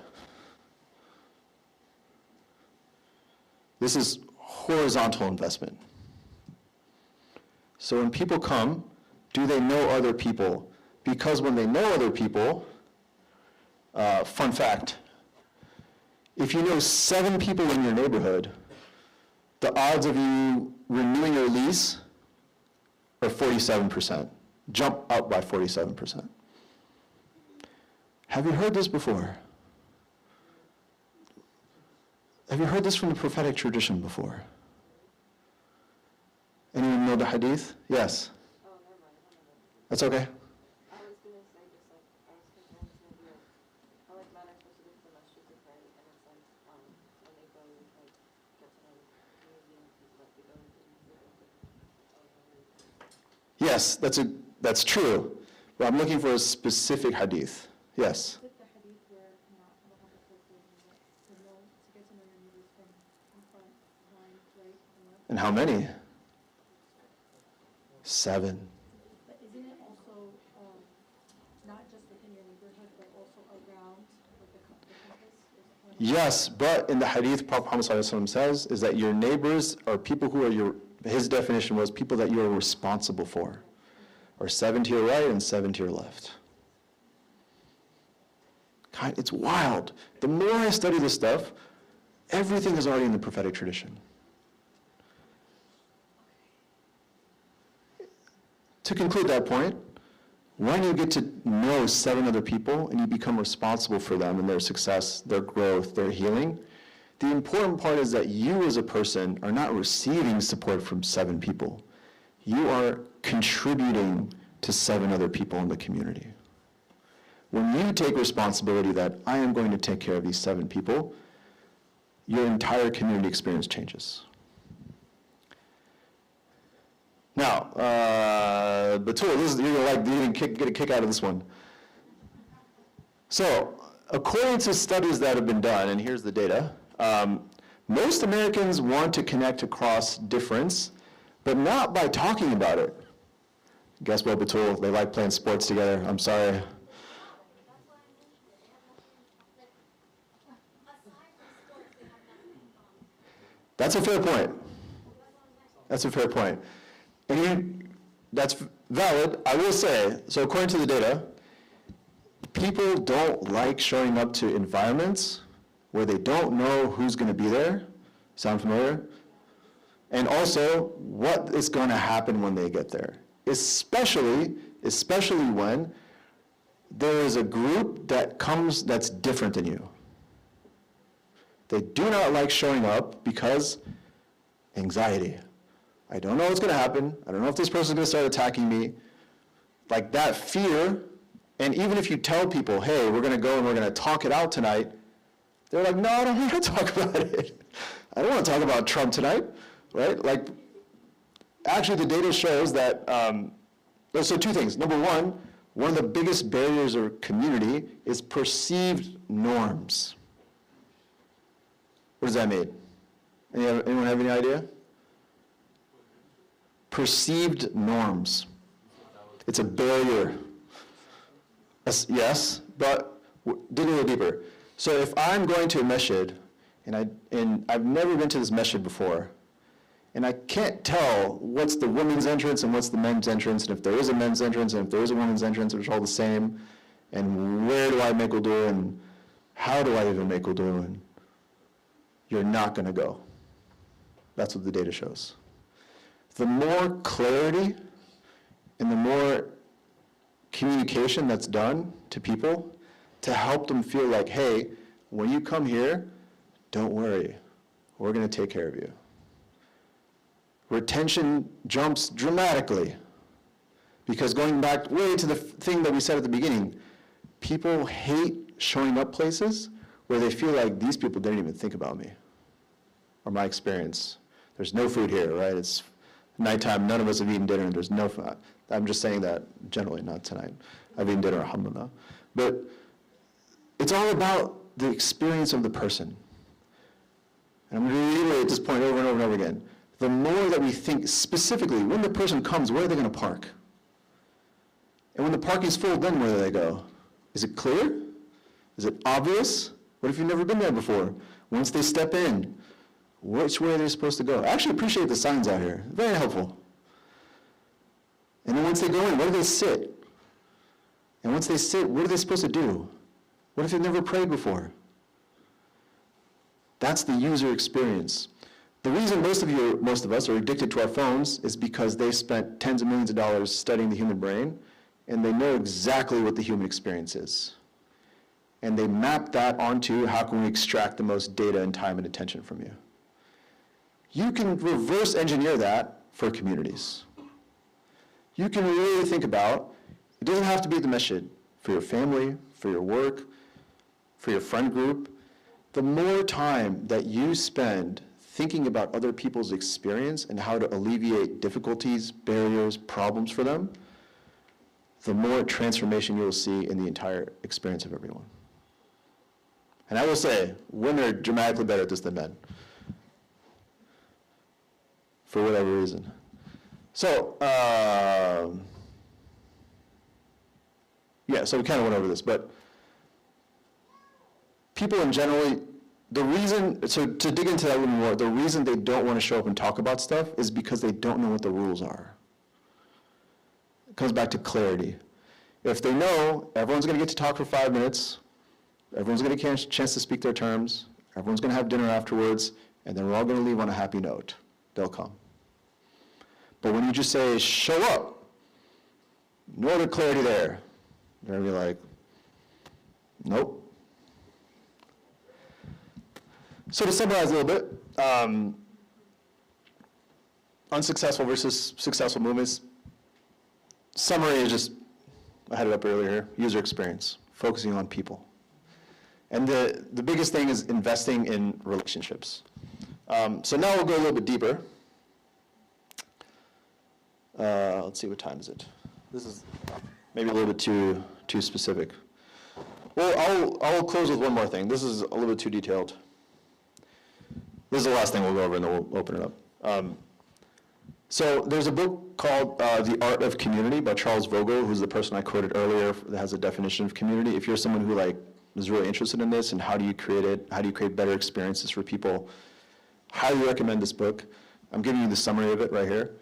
This is horizontal investment. So when people come, do they know other people? Because when they know other people, fun fact, if you know 7 people in your neighborhood, the odds of you renewing your lease are 47%, jump up by 47%. Have you heard this before? Have you heard this from the prophetic tradition before? Anyone know the hadith? Yes? Oh, never mind. That's okay. I was gonna say just like, I was thinking it's gonna be like, how like men are supposed to go to the masjid to pray, and it's like, when they go, like, get to know the community and people that they go to. Yes, that's true. But I'm looking for a specific hadith. Yes? Is it the hadith where not Muhammad says to know to get to know your neighbors from in front, behind, right, and left? And how many? 7. But isn't it also not just within your neighborhood, but also around like the compass? Yes, but in the hadith, Prophet Muhammad ﷺ says is that your neighbors are people who are his definition was people that you are responsible for, or 7 to your right and 7 to your left. God, it's wild. The more I study this stuff, everything is already in the prophetic tradition. To conclude that point, when you get to know 7 other people and you become responsible for them and their success, their growth, their healing, the important part is that you as a person are not receiving support from 7 people. You are contributing to 7 other people in the community. When you take responsibility that I am going to take care of these 7 people, your entire community experience changes. Now, Batul, you're going to get a kick out of this one. So, according to studies that have been done, and here's the data, most Americans want to connect across difference, but not by talking about it. Guess what, Batul? They like playing sports together. I'm sorry. That's a fair point. That's a fair point. And that's valid. I will say, so according to the data, people don't like showing up to environments where they don't know who's going to be there. Sound familiar? And also, what is going to happen when they get there. Especially when there is a group that comes that's different than you. They do not like showing up because anxiety. I don't know what's going to happen. I don't know if this person's going to start attacking me. Like that fear, and even if you tell people, hey, we're going to go and we're going to talk it out tonight, they're like, no, I don't want to talk about it. I don't want to talk about Trump tonight, right? Like, actually the data shows that, so 2 things. Number 1, one of the biggest barriers of community is perceived norms. What does that mean? Anyone have any idea? Perceived norms. It's a barrier. Yes, but dig a little deeper. So if I'm going to a masjid, and I've never been to this masjid before, and I can't tell what's the women's entrance and what's the men's entrance, and if there is a men's entrance and if there is a women's entrance, it's all the same, and where do I make wudu, and how do I even make wudu, and you're not going to go. That's what the data shows. The more clarity and the more communication that's done to people to help them feel like, hey, when you come here, don't worry, we're going to take care of you. Retention jumps dramatically. Because going back way to the thing that we said at the beginning, people hate showing up places where they feel like these people didn't even think about me, or my experience. There's no food here, right? It's nighttime, none of us have eaten dinner, and there's no food. I'm just saying that generally, not tonight. I've eaten dinner, alhamdulillah. But it's all about the experience of the person. And I'm going to reiterate this point over and over and over again. The more that we think specifically, when the person comes, where are they going to park? And when the parking's full, then where do they go? Is it clear? Is it obvious? What if you've never been there before? Once they step in, which way are they supposed to go? I actually appreciate the signs out here. Very helpful. And then once they go in, where do they sit? And once they sit, what are they supposed to do? What if they've never prayed before? That's the user experience. The reason most of us are addicted to our phones is because they spent tens of millions of dollars studying the human brain, and they know exactly what the human experience is. And they map that onto how can we extract the most data and time and attention from you. You can reverse engineer that for communities. You can really think about, it doesn't have to be the masjid, for your family, for your work, for your friend group. The more time that you spend thinking about other people's experience and how to alleviate difficulties, barriers, problems for them, the more transformation you'll see in the entire experience of everyone. And I will say, women are dramatically better at this than men, for whatever reason. So, so we kind of went over this, but people in general, the reason, so to dig into that a little more, the reason they don't want to show up and talk about stuff is because they don't know what the rules are. It comes back to clarity. If they know everyone's going to get to talk for 5 minutes, everyone's going to get a chance to speak their terms, everyone's going to have dinner afterwards, and then we're all going to leave on a happy note, they'll come. But when you just say, show up, no other clarity there, they're going to be like, nope. So to summarize a little bit, unsuccessful versus successful movements. Summary is just, I had it up earlier, user experience, focusing on people. And the biggest thing is investing in relationships. So now we'll go a little bit deeper. Let's see, what time is it? This is maybe a little bit too specific. Well, I'll close with one more thing. This is a little bit too detailed. This is the last thing we'll go over, and then we'll open it up. So there's a book called The Art of Community by Charles Vogel, who's the person I quoted earlier that has a definition of community. If you're someone who is really interested in this and how do you create it, how do you create better experiences for people, highly recommend this book. I'm giving you the summary of it right here,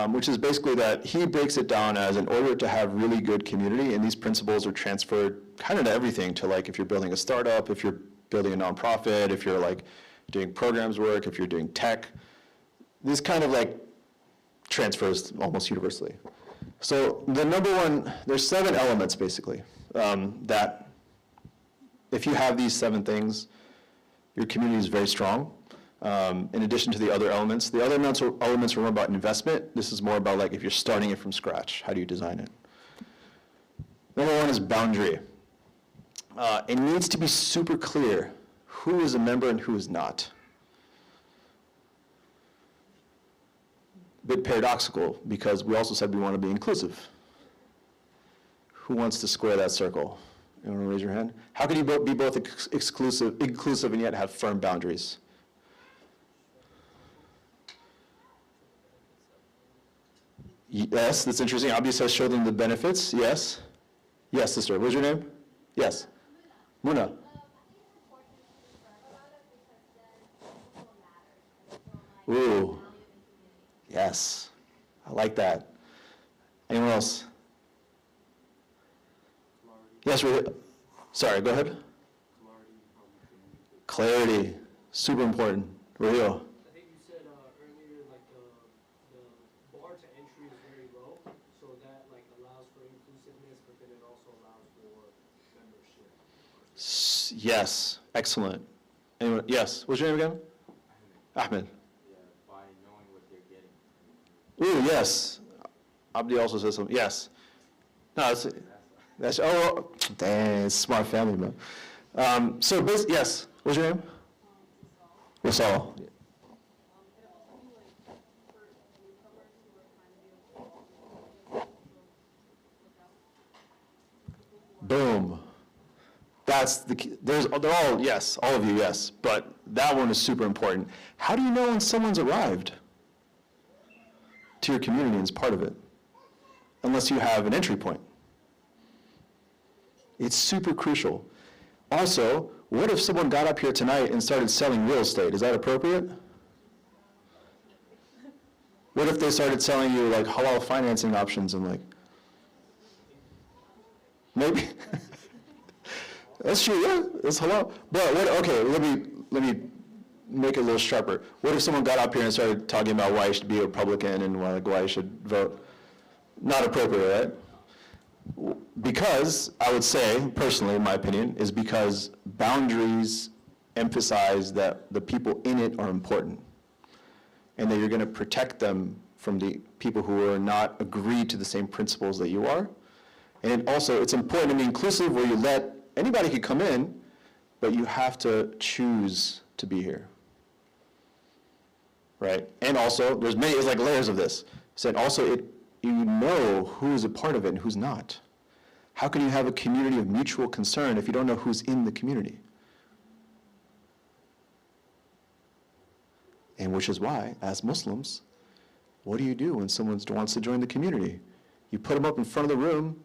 which is basically that he breaks it down as in order to have really good community, and these principles are transferred kind of to everything, to if you're building a startup, if you're building a nonprofit, if you're doing programs work, if you're doing tech, this kind of transfers almost universally. So the number one, there's 7 elements basically, that if you have these 7 things, your community is very strong. In addition to the other elements. The other elements are more about investment. This is more about if you're starting it from scratch, how do you design it? Number 1 is boundary. It needs to be super clear who is a member and who is not. A bit paradoxical, because we also said we want to be inclusive. Who wants to square that circle? You want to raise your hand? How can you be both inclusive and yet have firm boundaries? Yes, that's interesting. Abdi says show them the benefits. Yes. Yes, sister. What's your name? Yes. Muna. Ooh. Yes. I like that. Anyone else? Yes, sorry, go ahead. Clarity. Super important. Rio. I think you said earlier, like the bar to entry is very low, so that like allows for inclusiveness, but then it also allows for membership. Yes, excellent. Anyone? Yes. What's your name again? Ahmed. Yeah, by knowing what they're getting. Ooh, yes. Abdi also says something. Yes. No, that's dang, it's a smart family, man. Yes. What's your name? Wasal. Boom. That's the key. They're all, yes, all of you, yes. But that one is super important. How do you know when someone's arrived to your community and is part of it? Unless you have an entry point. It's super crucial. Also, what if someone got up here tonight and started selling real estate? Is that appropriate? What if they started selling you like halal financing options and like, maybe? That's true, yeah, it's halal. But what, okay, let me make it a little sharper. What if someone got up here and started talking about why you should be a Republican and why you should vote? Not appropriate, right? Because, I would say, personally, in my opinion, is because boundaries emphasize that the people in it are important and that you're going to protect them from the people who are not agreed to the same principles that you are. And also, it's important to be inclusive where you let anybody could come in, but you have to choose to be here. Right? And also, there's like layers of this. So also, you know who's a part of it and who's not. How can you have a community of mutual concern if you don't know who's in the community? And which is why, as Muslims, what do you do when someone wants to join the community? You put them up in front of the room,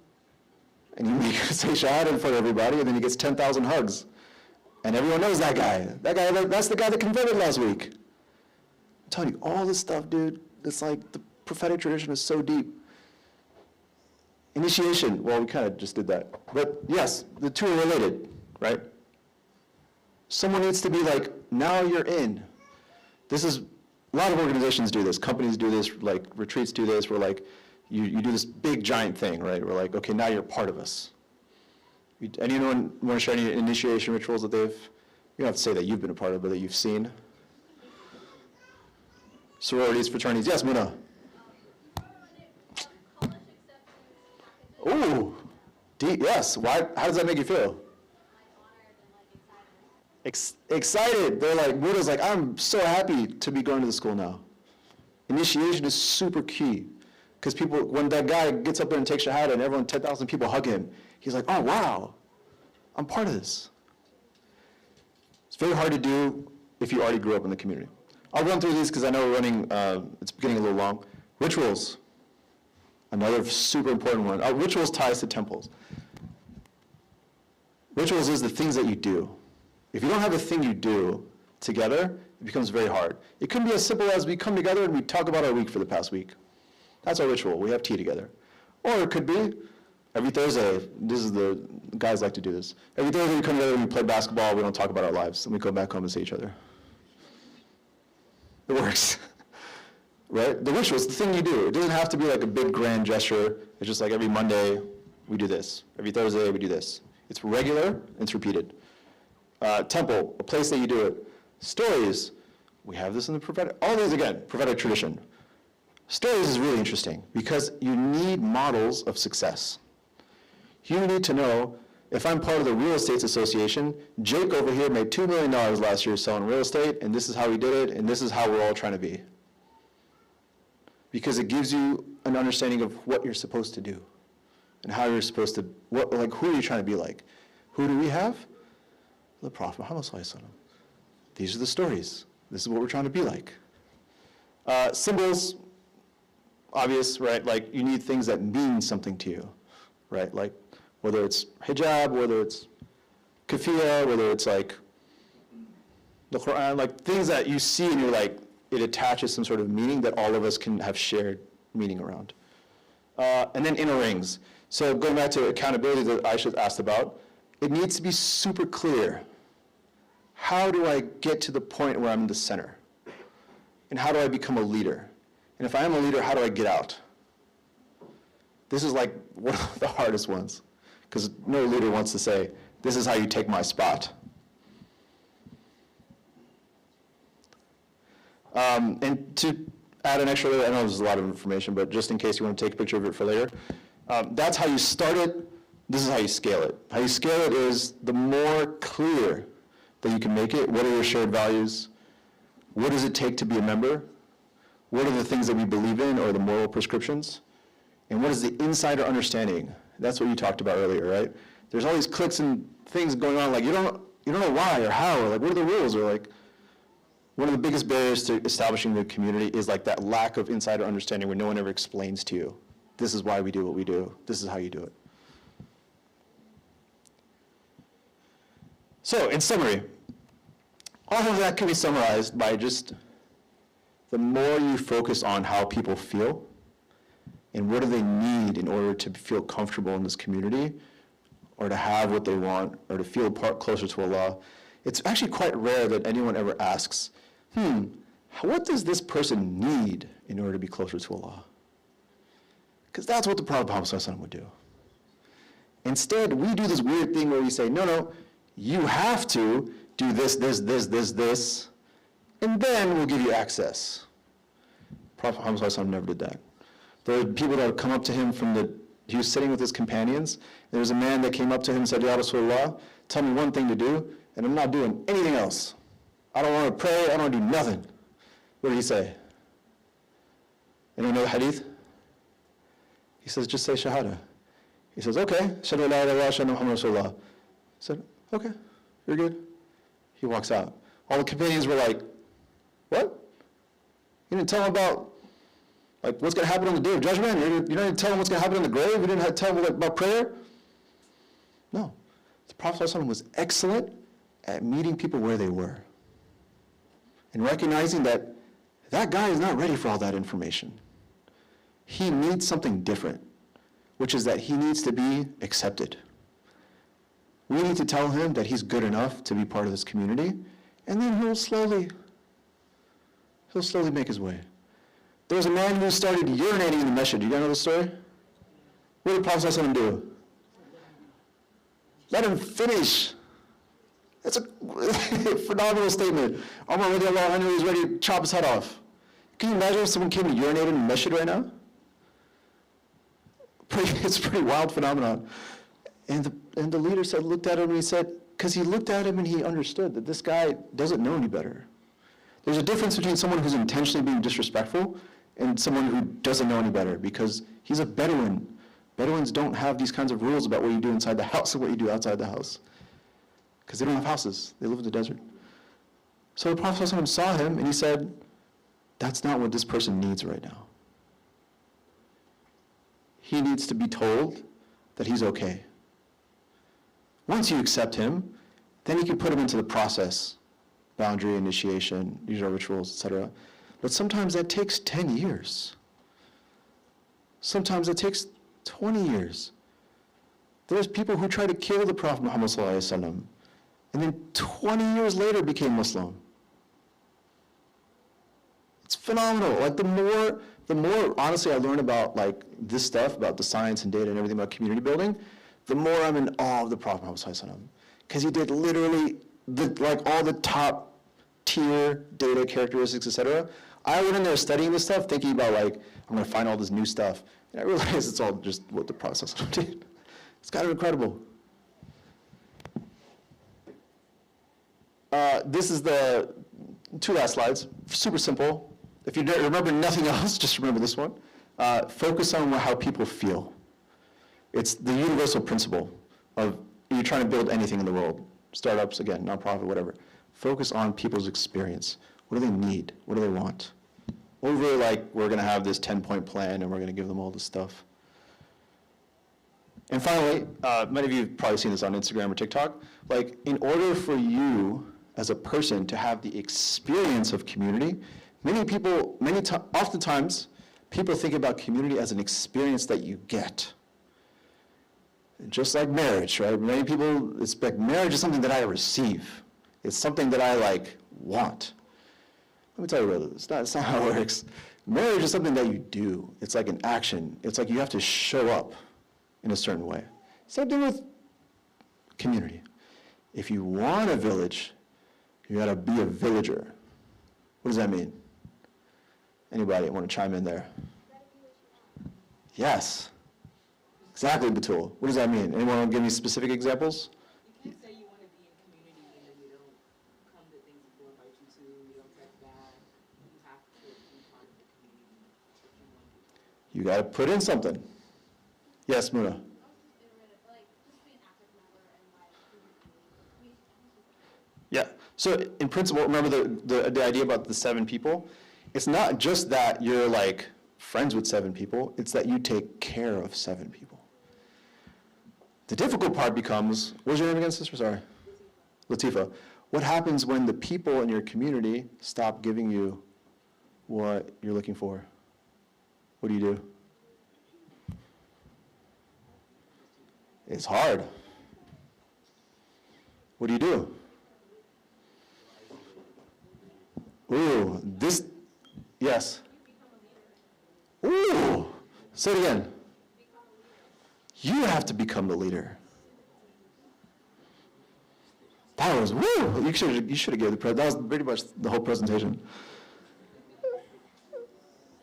and you make say shahada in front of everybody, and then he gets 10,000 hugs. And everyone knows that guy. That's the guy that converted last week. I'm telling you, all this stuff, dude, it's like the prophetic tradition is so deep. Initiation, well, we kind of just did that. But yes, the two are related, right? Someone needs to be like, now you're in. This is, a lot of organizations do this. Companies do this, like retreats do this, where like, you do this big giant thing, right? We're like, okay, now you're part of us. Anyone want to share any initiation rituals that you don't have to say that you've been a part of, but that you've seen? Sororities, fraternities, yes, Muna. Ooh, yes. Why? How does that make you feel? Excited. They're like, Muda's like, I'm so happy to be going to the school now. Initiation is super key. Because people, when that guy gets up there and takes shahada and everyone, 10,000 people hug him, he's like, oh, wow, I'm part of this. It's very hard to do if you already grew up in the community. I'll run through these because I know we're running, it's getting a little long. Rituals. Another super important one. Rituals ties to temples. Rituals is the things that you do. If you don't have a thing you do together, it becomes very hard. It could be as simple as we come together and we talk about our week for the past week. That's our ritual. We have tea together. Or it could be every Thursday. This is the guys like to do this. Every Thursday we come together and we play basketball. We don't talk about our lives, and we go back home and see each other. It works. Right? The ritual is the thing you do. It doesn't have to be like a big grand gesture. It's just like every Monday we do this. Every Thursday we do this. It's regular, it's repeated. Temple, a place that you do it. Stories, we have this in the prophetic, all these again, prophetic tradition. Stories is really interesting because you need models of success. You need to know, if I'm part of the Real Estate Association, Jake over here made $2 million last year selling real estate, and this is how he did it, and this is how we're all trying to be. Because it gives you an understanding of what you're supposed to do and how you're supposed to, who are you trying to be like? Who do we have? The Prophet Muhammad ﷺ. These are the stories. This is what we're trying to be like. Symbols, obvious, right? Like you need things that mean something to you, right? Like whether it's hijab, whether it's kafiyah, whether it's like the Quran, like things that you see and you're like, it attaches some sort of meaning that all of us can have shared meaning around. And then inner rings. So going back to accountability that Aisha asked about, it needs to be super clear. How do I get to the point where I'm in the center? And how do I become a leader? And if I am a leader, how do I get out? This is like one of the hardest ones, because no leader wants to say, this is how you take my spot. And to add an extra layer, I know this is a lot of information, but just in case you want to take a picture of it for later, that's how you start it. This is how you scale it. How you scale it is the more clear that you can make it. What are your shared values? What does it take to be a member? What are the things that we believe in, or the moral prescriptions? And what is the insider understanding? That's what you talked about earlier, right? There's all these cliques and things going on, like you don't know why or how, or like what are the rules, or like one of the biggest barriers to establishing the community is like that lack of insider understanding where no one ever explains to you, this is why we do what we do, this is how you do it. So in summary, all of that can be summarized by just the more you focus on how people feel and what do they need in order to feel comfortable in this community or to have what they want or to feel closer to Allah. It's actually quite rare that anyone ever asks, what does this person need in order to be closer to Allah? Because that's what the Prophet Muhammad would do. Instead, we do this weird thing where we say, no, you have to do this, and then we'll give you access. Prophet Muhammad never did that. There were people that would come up to him he was sitting with his companions, and there was a man that came up to him and said, Ya Rasulullah, tell me one thing to do, and I'm not doing anything else. I don't want to pray, I don't want to do nothing. What did he say? Anyone know the hadith? He says, just say Shahada. He says, okay, Shahada la ilaha illallah, Muhammad Rasulullah. He said, okay, you're good. He walks out. All the companions were like, what? You didn't tell him about what's going to happen on the day of judgment? You didn't tell him what's going to happen in the grave? You didn't tell him about prayer? No. The Prophet ﷺ was excellent at meeting people where they were and recognizing that that guy is not ready for all that information. He needs something different, which is that he needs to be accepted. We need to tell him that he's good enough to be part of this community, and then he'll slowly make his way. There was a man who started urinating in the masjid. You guys know the story? What did Prophet ﷺ do? Let him finish. That's a phenomenal statement. Omar radiallahu anhu was ready to chop his head off. Can you imagine if someone came and urinated in the masjid right now? It's a pretty wild phenomenon. And the leader looked at him and he said, because he looked at him and he understood that this guy doesn't know any better. There's a difference between someone who's intentionally being disrespectful and someone who doesn't know any better, because he's a Bedouin. Bedouins don't have these kinds of rules about what you do inside the house and what you do outside the house, because they don't have houses. They live in the desert. So the Prophet ﷺ saw him and he said, that's not what this person needs right now. He needs to be told that he's okay. Once you accept him, then you can put him into the process, boundary, initiation, these are rituals, etc. But sometimes that takes 10 years. Sometimes it takes 20 years. There's people who try to kill the Prophet Muhammad ﷺ, and then 20 years later became Muslim. It's phenomenal. Like the more honestly I learn about this stuff, about the science and data and everything about community building, the more I'm in awe of the Prophet Muhammad ﷺ. Because he did literally all the top tier data characteristics, etc. I went in there studying this stuff, thinking about I'm going to find all this new stuff. And I realized it's all just what the Prophet ﷺ did. It's kind of incredible. This is the 2 last slides. Super simple. If you remember nothing else, just remember this one. Focus on how people feel. It's the universal principle of you're trying to build anything in the world, startups, again, nonprofit, whatever. Focus on people's experience. What do they need? What do they want? Over like, we're gonna have this 10-point plan and we're gonna give them all this stuff. And finally, many of you have probably seen this on Instagram or TikTok, like in order for you as a person to have the experience of community, oftentimes, people think about community as an experience that you get. Just like marriage, right? Many people expect marriage is something that I receive. It's something that I like want. Let me tell you what, it's not how it works. Marriage is something that you do. It's like an action. It's like you have to show up in a certain way. Same thing with community. If you want a village, you gotta be a villager. What does that mean? Anybody want to chime in there? Yes. Exactly, Batul. What does that mean? Anyone want to give me specific examples? You can't say you want to be in community and then you don't come to things people invite you to, you don't text back. You have to be part of the community if you want to. You got to put in something. Yes, Muna. Yeah. So in principle, remember the idea about the 7 people? It's not just that you're like friends with 7 people, it's that you take care of 7 people. The difficult part becomes, what was your name again, sister? Sorry. Latifa. What happens when the people in your community stop giving you what you're looking for? What do you do? It's hard. What do you do? Ooh, this, yes. Ooh, say it again. You have to become the leader. That was, woo, you should have given that was pretty much the whole presentation.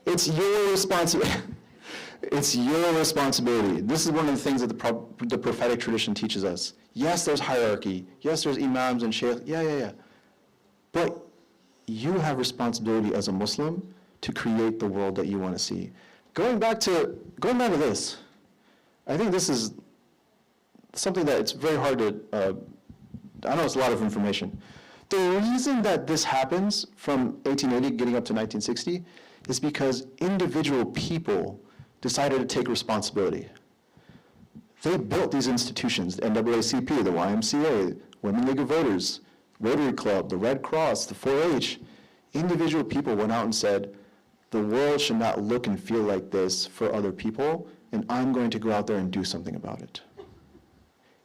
It's your responsibility. It's your responsibility. This is one of the things that the prophetic tradition teaches us. Yes, there's hierarchy. Yes, there's imams and sheikhs. Yeah. But you have responsibility as a Muslim to create the world that you want to see. Going back to this, I think this is something that it's very hard to, I know it's a lot of information. The reason that this happens from 1880 getting up to 1960 is because individual people decided to take responsibility. They built these institutions, the NAACP, the YMCA, Women League of Voters, Rotary Club, the Red Cross, the 4-H. Individual people went out and said, the world should not look and feel like this for other people, and I'm going to go out there and do something about it.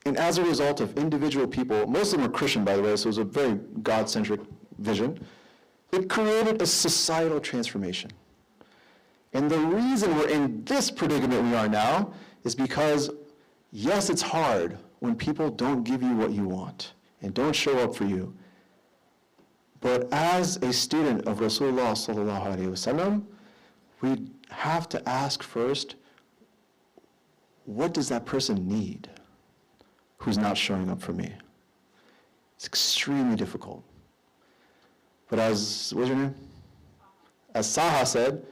And as a result of individual people, most of them are Christian, by the way, so it was a very God-centric vision, it created a societal transformation. And the reason we're in this predicament we are now is because, yes, it's hard when people don't give you what you want and don't show up for you. But as a student of Rasulullah sallallahu alaihi wasallam, we have to ask first, what does that person need who's not showing up for me? It's extremely difficult. But as, what's your name? As Saha said,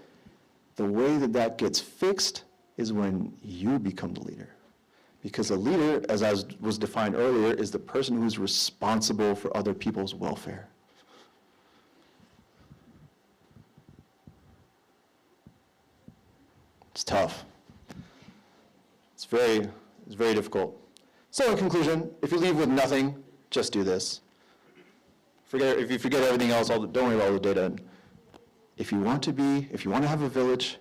the way that gets fixed is when you become the leader. Because a leader, as was defined earlier, is the person who's responsible for other people's welfare. It's tough. It's very difficult. So in conclusion, if you leave with nothing, just do this. If you forget everything else, don't worry about all the data. If you want to have a village,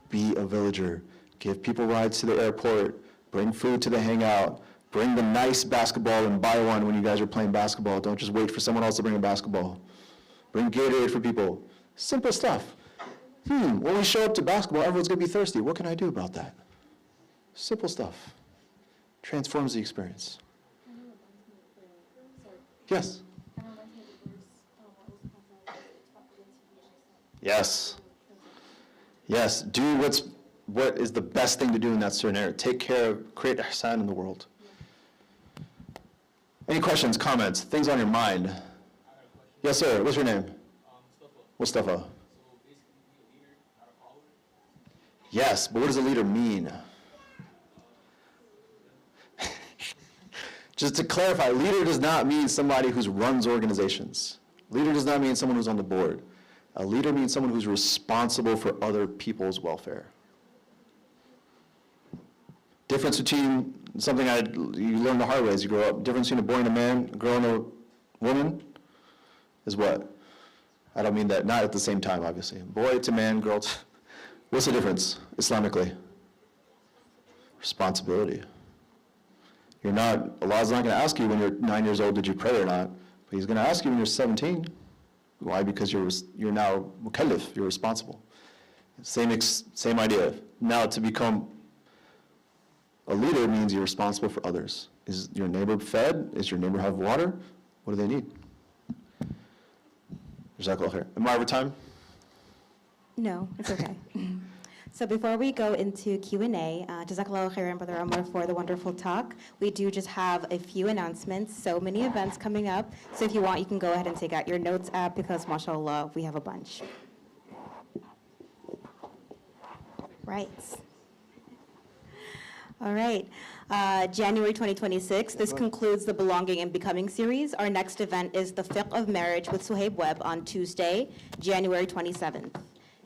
be a villager. Give people rides to the airport, bring food to the hangout, bring the nice basketball and buy one when you guys are playing basketball. Don't just wait for someone else to bring a basketball. Bring Gatorade for people. Simple stuff. When we show up to basketball, everyone's going to be thirsty. What can I do about that? Simple stuff. Transforms the experience. Yes? Yes, do what is the best thing to do in that certain area. Take care of, create ihsan in the world. Any questions, comments, things on your mind? Yes, sir. What's your name? Mustafa. Yes, but what does a leader mean? Just to clarify, leader does not mean somebody who runs organizations. Leader does not mean someone who's on the board. A leader means someone who's responsible for other people's welfare. Difference between something you learn the hard way as you grow up. Difference between a boy and a man, a girl and a woman, is what? I don't mean that, not at the same time, obviously. Boy to man, girl to... What's the difference, Islamically? Responsibility. Allah's not going to ask you when you're 9 years old, did you pray or not? But He's going to ask you when you're 17. Why? Because you're now mukallaf, you're responsible. Same idea. Now to become a leader means you're responsible for others. Is your neighbor fed? Is your neighbor have water? What do they need? Jazakallah khair. Am I over time? No, it's okay. So before we go into Q&A, Jazakallah khairan, Brother Omar, for the wonderful talk. We do just have a few announcements, so many events coming up. So if you want, you can go ahead and take out your notes app because, mashallah, we have a bunch. Right. All right. January 2026, this concludes the Belonging and Becoming series. Our next event is the Fiqh of Marriage with Suhaib Webb on Tuesday, January 27th.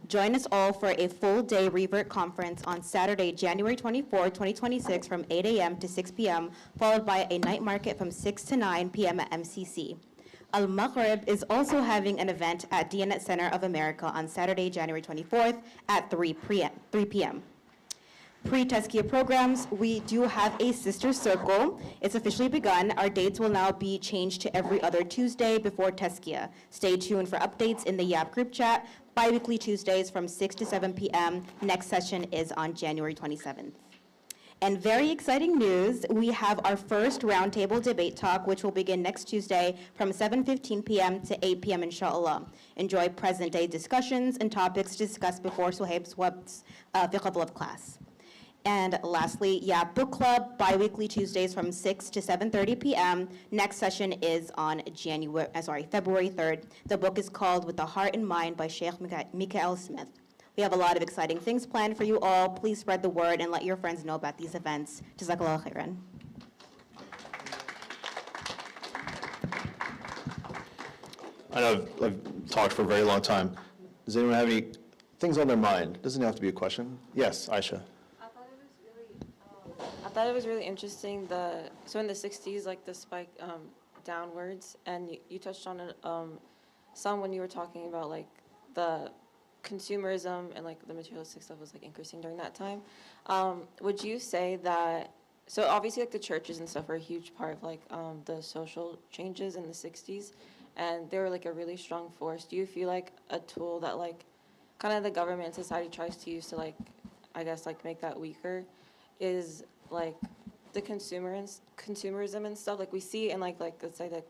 Join us all for a full-day Revert conference on Saturday, January 24, 2026 from 8 a.m. to 6 p.m., followed by a night market from 6 to 9 p.m. at MCC. Al-Maghrib is also having an event at Diyanet Center of America on Saturday, January 24th at 3 p.m. Pre-Tazkiyah programs, we do have a sister circle. It's officially begun. Our dates will now be changed to every other Tuesday before Tazkiyah. Stay tuned for updates in the YAP group chat. Bi-weekly Tuesdays from 6 to 7 p.m. Next session is on January 27th. And very exciting news, we have our first roundtable debate talk, which will begin next Tuesday from 7:15 p.m. to 8 p.m. inshallah. Enjoy present-day discussions and topics discussed before Suhaib's Webb's Fiqh of Love class. And lastly, Book Club, bi-weekly Tuesdays from 6 to 7:30 p.m. Next session is on February 3rd. The book is called With the Heart in Mind by Sheikh Mikael Smith. We have a lot of exciting things planned for you all. Please spread the word and let your friends know about these events. Jazakallah khairan. I know I've talked for a very long time. Does anyone have any things on their mind? Doesn't have to be a question. Yes, Aisha. I thought it was really interesting. So in the 60s, like the spike downwards, and you touched on it some when you were talking about like the consumerism and like the materialistic stuff was like increasing during that time. Would you say that? So obviously, like the churches and stuff are a huge part of like the social changes in the 60s, and they were like a really strong force. Do you feel like a tool that like kind of the government and society tries to use to like, I guess like make that weaker, is like the consumerism and stuff like we see in like let's say like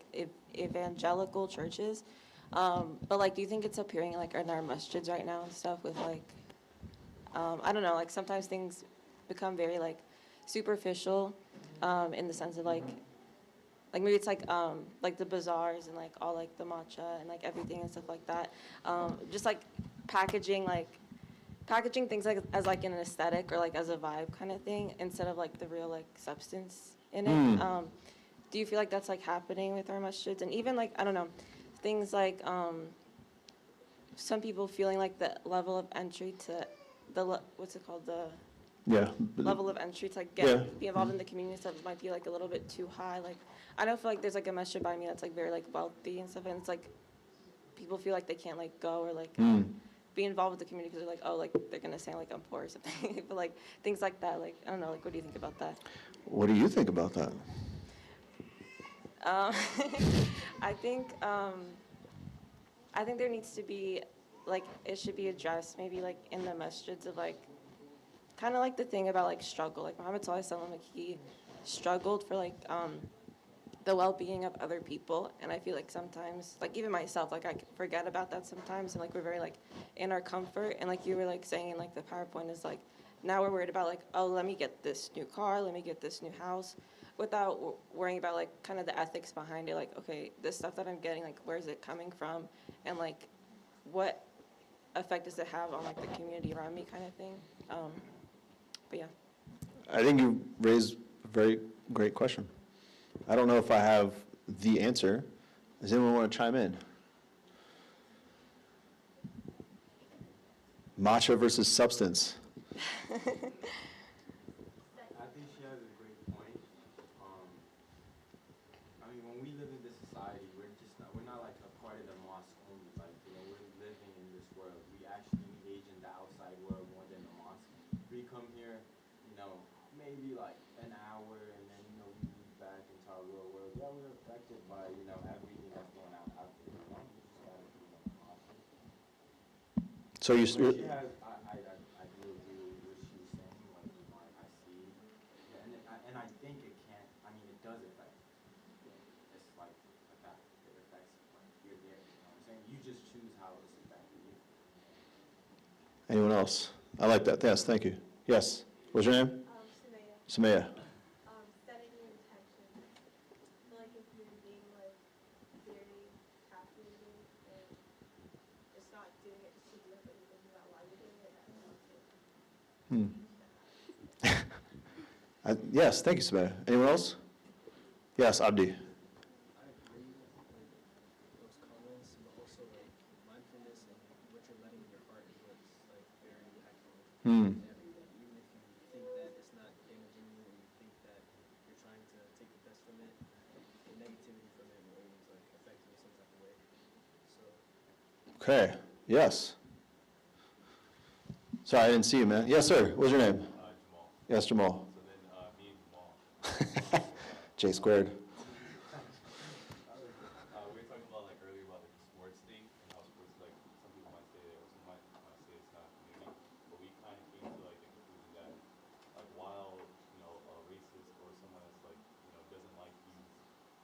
evangelical churches, but like do you think it's appearing like in our masjids right now and stuff with like I don't know, like sometimes things become very like superficial in the sense of like maybe it's like the bazaars and like all like the matcha and like everything and stuff like that, just like packaging things like as like an aesthetic or like as a vibe kind of thing instead of like the real like substance in it. Do you feel like that's like happening with our masjids? And even like I don't know, things like some people feeling like the level of entry to what's it called, the level of entry to like be involved in the community stuff might be like a little bit too high. Like I don't feel like there's like a masjid by me that's like very like wealthy and stuff, and it's like people feel like they can't like go or like be involved with the community because they're like, oh, like they're gonna say like I'm poor or something. But like things like that, like I don't know, like what do you think about that? What do you think about that? I think there needs to be like it should be addressed maybe like in the masjids of like kind of like the thing about like struggle. Like Muhammad Sallallahu Alaihi Wasallam, like he struggled for like the well-being of other people, and I feel like sometimes like even myself, like I forget about that sometimes, and like we're very like in our comfort, and like you were like saying in like the PowerPoint is like now we're worried about like, oh, let me get this new car, let me get this new house, without worrying about like kind of the ethics behind it. Like, okay, this stuff that I'm getting, like where is it coming from, and like what effect does it have on like the community around me, kind of thing. But yeah. I think you raised a very great question. I don't know if I have the answer. Does anyone want to chime in? Matcha versus substance. I think she has a great point. I mean, when we live in this society, we're not like a part of the mosque only. Like, we're living in this world. We actually engage in the outside world more than the mosque. We come here, maybe like an hour, and then, we move back into our real world. Yeah, we're affected by, everything that's going on out there. We just gotta be cautious. So you, But she has, I do agree with what she was saying, like, I see. Yeah, and I think it can't, it does affect. It's like that. It affects, like, you're there, you know what I'm saying? You just choose how it's affecting you. anyone else? I like that. Yes, thank you. Yes. What's your name? Samaya. Samaya. Setting your intentions. I feel like if you're being like very calculated and just not doing it just to do it, but you're thinking about why you're doing it, that's Yes, thank you, Samaya. Anyone else? Yes, Abdi. I agree with those comments, but also like mindfulness and what you're letting in your heart is what's like very impactful Hmm. to everything. Even if you think that it's not damaging you or you think that you're trying to take the best from it, the negativity from it will always like affect you in some type of way. So Okay. Yes. Sorry, I didn't see you, man. Yes, sir. What's your name? Jamal. Yes, Jamal. So then, me and Jamal. J squared. We were talking about earlier about the sports thing and how sports some people might say it or some might say it's not a community, but we kind of came to the conclusion that while a racist or someone that's doesn't like you,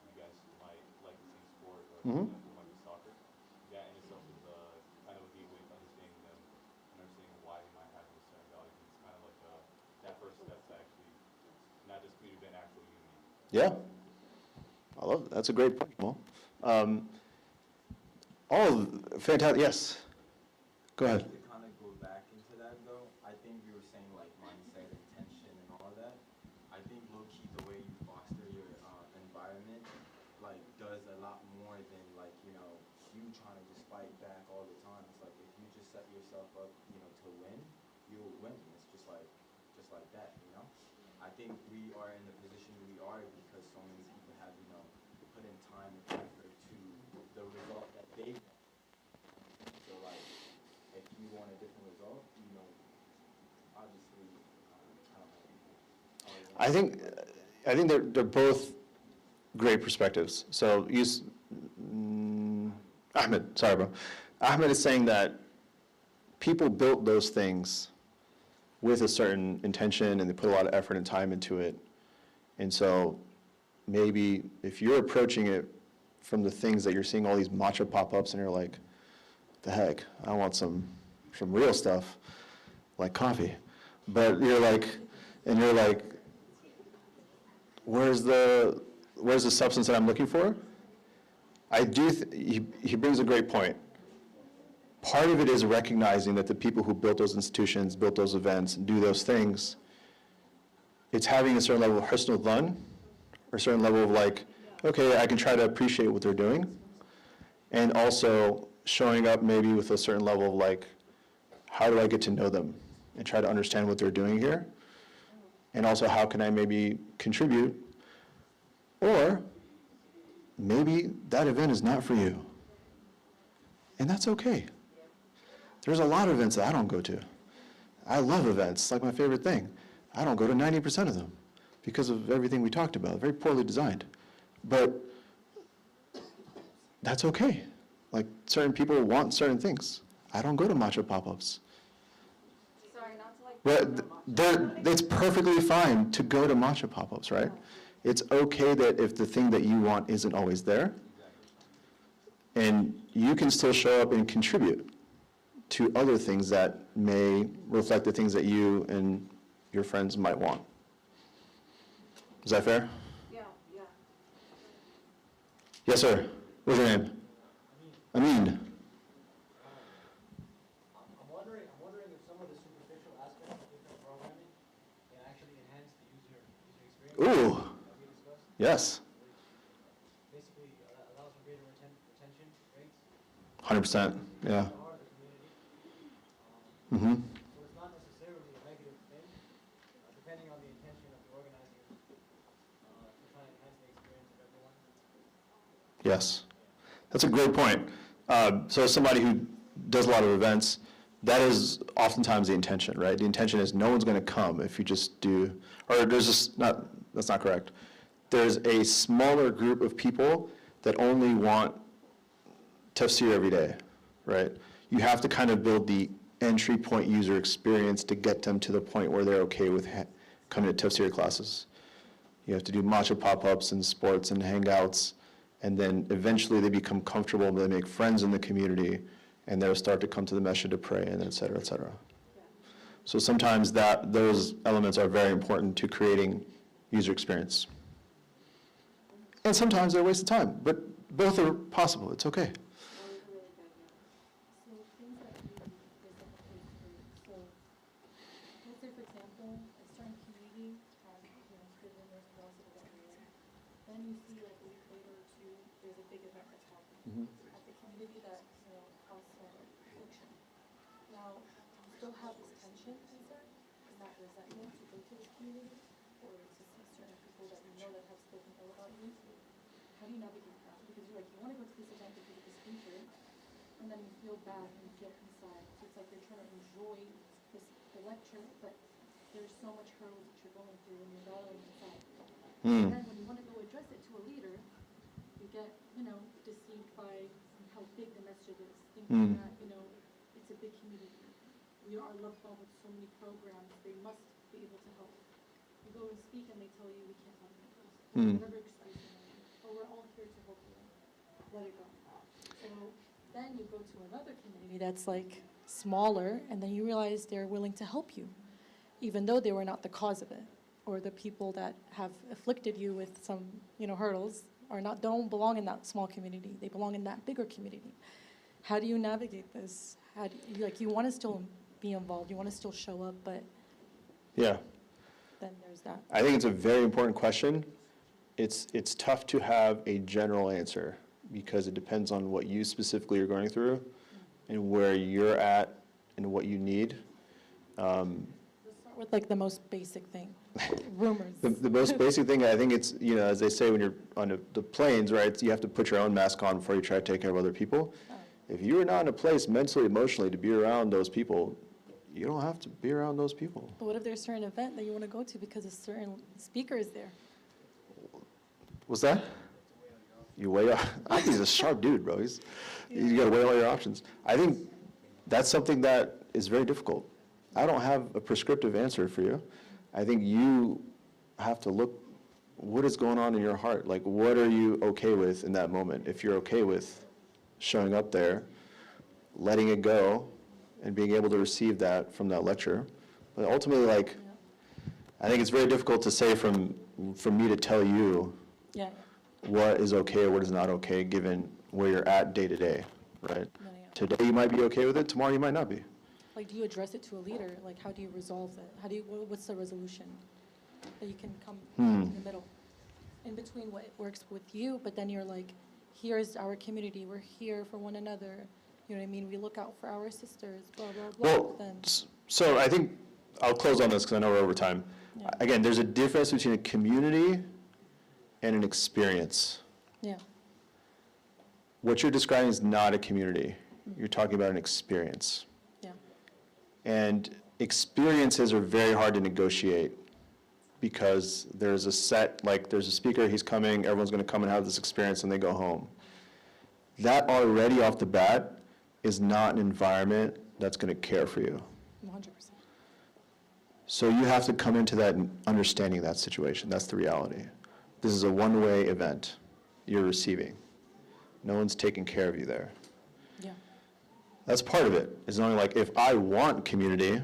you guys might like the same sport or Mhm. it might be soccer. That in itself is kind of a gateway to understanding them and understanding why they might have those certain values. It's kind of like that first step to actually not just community but an actual unity. Yeah. I love it. That's a great point, Jamal. Fantastic. Yes. Go ahead. To kind of go back into that though, I think you were saying mindset, intention, and all that. I think low key the way you foster your environment does a lot more than you trying to just fight back all the time. It's like if you just set yourself up to win, you'll win. It's just like that. I think we are in the position we are because so many people have put in time and effort to the result that they want. So if you want a different result, obviously, I don't know. I think they're both great perspectives. So Ahmed, sorry, bro. Ahmed is saying that people built those things with a certain intention and they put a lot of effort and time into it. And so maybe if you're approaching it from the things that you're seeing all these matcha pop-ups and you're like, the heck, I want some real stuff like coffee. But you're like, where's the substance that I'm looking for? He brings a great point. Part of it is recognizing that the people who built those institutions, built those events, and do those things, it's having a certain level of husnul dhan, or a certain level of okay, I can try to appreciate what they're doing, and also showing up maybe with a certain level of how do I get to know them and try to understand what they're doing here, and also how can I maybe contribute, or maybe that event is not for you, and that's okay. There's a lot of events that I don't go to. I love events, it's like my favorite thing. I don't go to 90% of them because of everything we talked about, very poorly designed. But that's okay. Certain people want certain things. I don't go to matcha pop-ups. Sorry, not to But it's perfectly fine to go to matcha pop-ups, right? It's okay that if the thing that you want isn't always there, and you can still show up and contribute to other things that may reflect the things that you and your friends might want. Is that fair? Yeah. Yes, sir. What's your name? Amin. I'm wondering if some of the superficial aspects of different programming can actually enhance the user experience. Ooh. That we discussed. Yes. For 100%, yeah. Mm-hmm. So it's not necessarily a negative thing, depending on the intention of the organizer, to try and enhance the experience of everyone. Yes, that's a great point. So as somebody who does a lot of events, that is oftentimes the intention, right? The intention is no one's going to come if you just do, or there's just not, that's not correct. There's a smaller group of people that only want tafsir every day, right? You have to kind of build the entry point user experience to get them to the point where they're okay with coming to tafsir classes. You have to do matcha pop-ups and sports and hangouts, and then eventually they become comfortable, they make friends in the community, and they'll start to come to the masjid to pray, and et cetera, et cetera. So sometimes those elements are very important to creating user experience. And sometimes they're a waste of time, but both are possible, it's okay. So things that we reciprocate through. So let's say, for example, a certain community has, good rumors, positive everywhere. Then you see like a week later or two, there's a big event that's happening at the community that, has fiction. Now, you still have this tension inside and that resentment to go to this community or to see certain people that you know that have spoken ill about you. How do you navigate that? Because you're like, you want to go to this event because of the speaker, and then you feel bad and you feel inside. So it's like you're trying to enjoy the lecture, but there's so much hurdles that you're going through and you're battling inside. And then when you want to go address it to a leader, you get, deceived by how big the message is, thinking that, it's a big community. We are loved with so many programs, they must be able to help. You go and speak and they tell you we can't help you. Whatever excuse you want. But we're all here to help you. Let it go. So then you go to another community that's like smaller, and then you realize they're willing to help you, even though they were not the cause of it, or the people that have afflicted you with some, hurdles don't belong in that small community. They belong in that bigger community. How do you navigate this? How do you, you want to still be involved, you want to still show up, but Yeah. then there's that. I think it's a very important question. It's tough to have a general answer because it depends on what you specifically are going through and where you're at and what you need. Let's start with the most basic thing, rumors. The most basic thing, I think it's, as they say when you're on the planes, right, you have to put your own mask on before you try to take care of other people. If you're not in a place mentally, emotionally to be around those people, you don't have to be around those people. But what if there's a certain event that you want to go to because a certain speaker is there? What's that? You weigh out. I think he's a sharp dude, bro. You got to weigh all your options. I think that's something that is very difficult. I don't have a prescriptive answer for you. I think you have to look what is going on in your heart. Like, what are you okay with in that moment? If you're okay with showing up there, letting it go, and being able to receive that from that lecture. But ultimately, I think it's very difficult to say for me to tell you what is okay or what is not okay given where you're at day to day, right? Today you might be okay with it, tomorrow you might not be. Do you address it to a leader? How do you resolve it? What's the resolution that you can come in the middle? In between what works with you, but then you're like, here's our community, we're here for one another. You know what I mean? We look out for our sisters, blah, blah, blah. Well, so I think I'll close on this because I know we're over time. Yeah. Again, there's a difference between a community and an experience. Yeah. What you're describing is not a community. You're talking about an experience. Yeah. And experiences are very hard to negotiate because there's a set, there's a speaker, he's coming, everyone's going to come and have this experience, and they go home. That already off the bat is not an environment that's going to care for you. 100%. So you have to come into that understanding that situation. That's the reality. This is a one-way event. You're receiving. No one's taking care of you there. Yeah. That's part of it. It's only if I want community,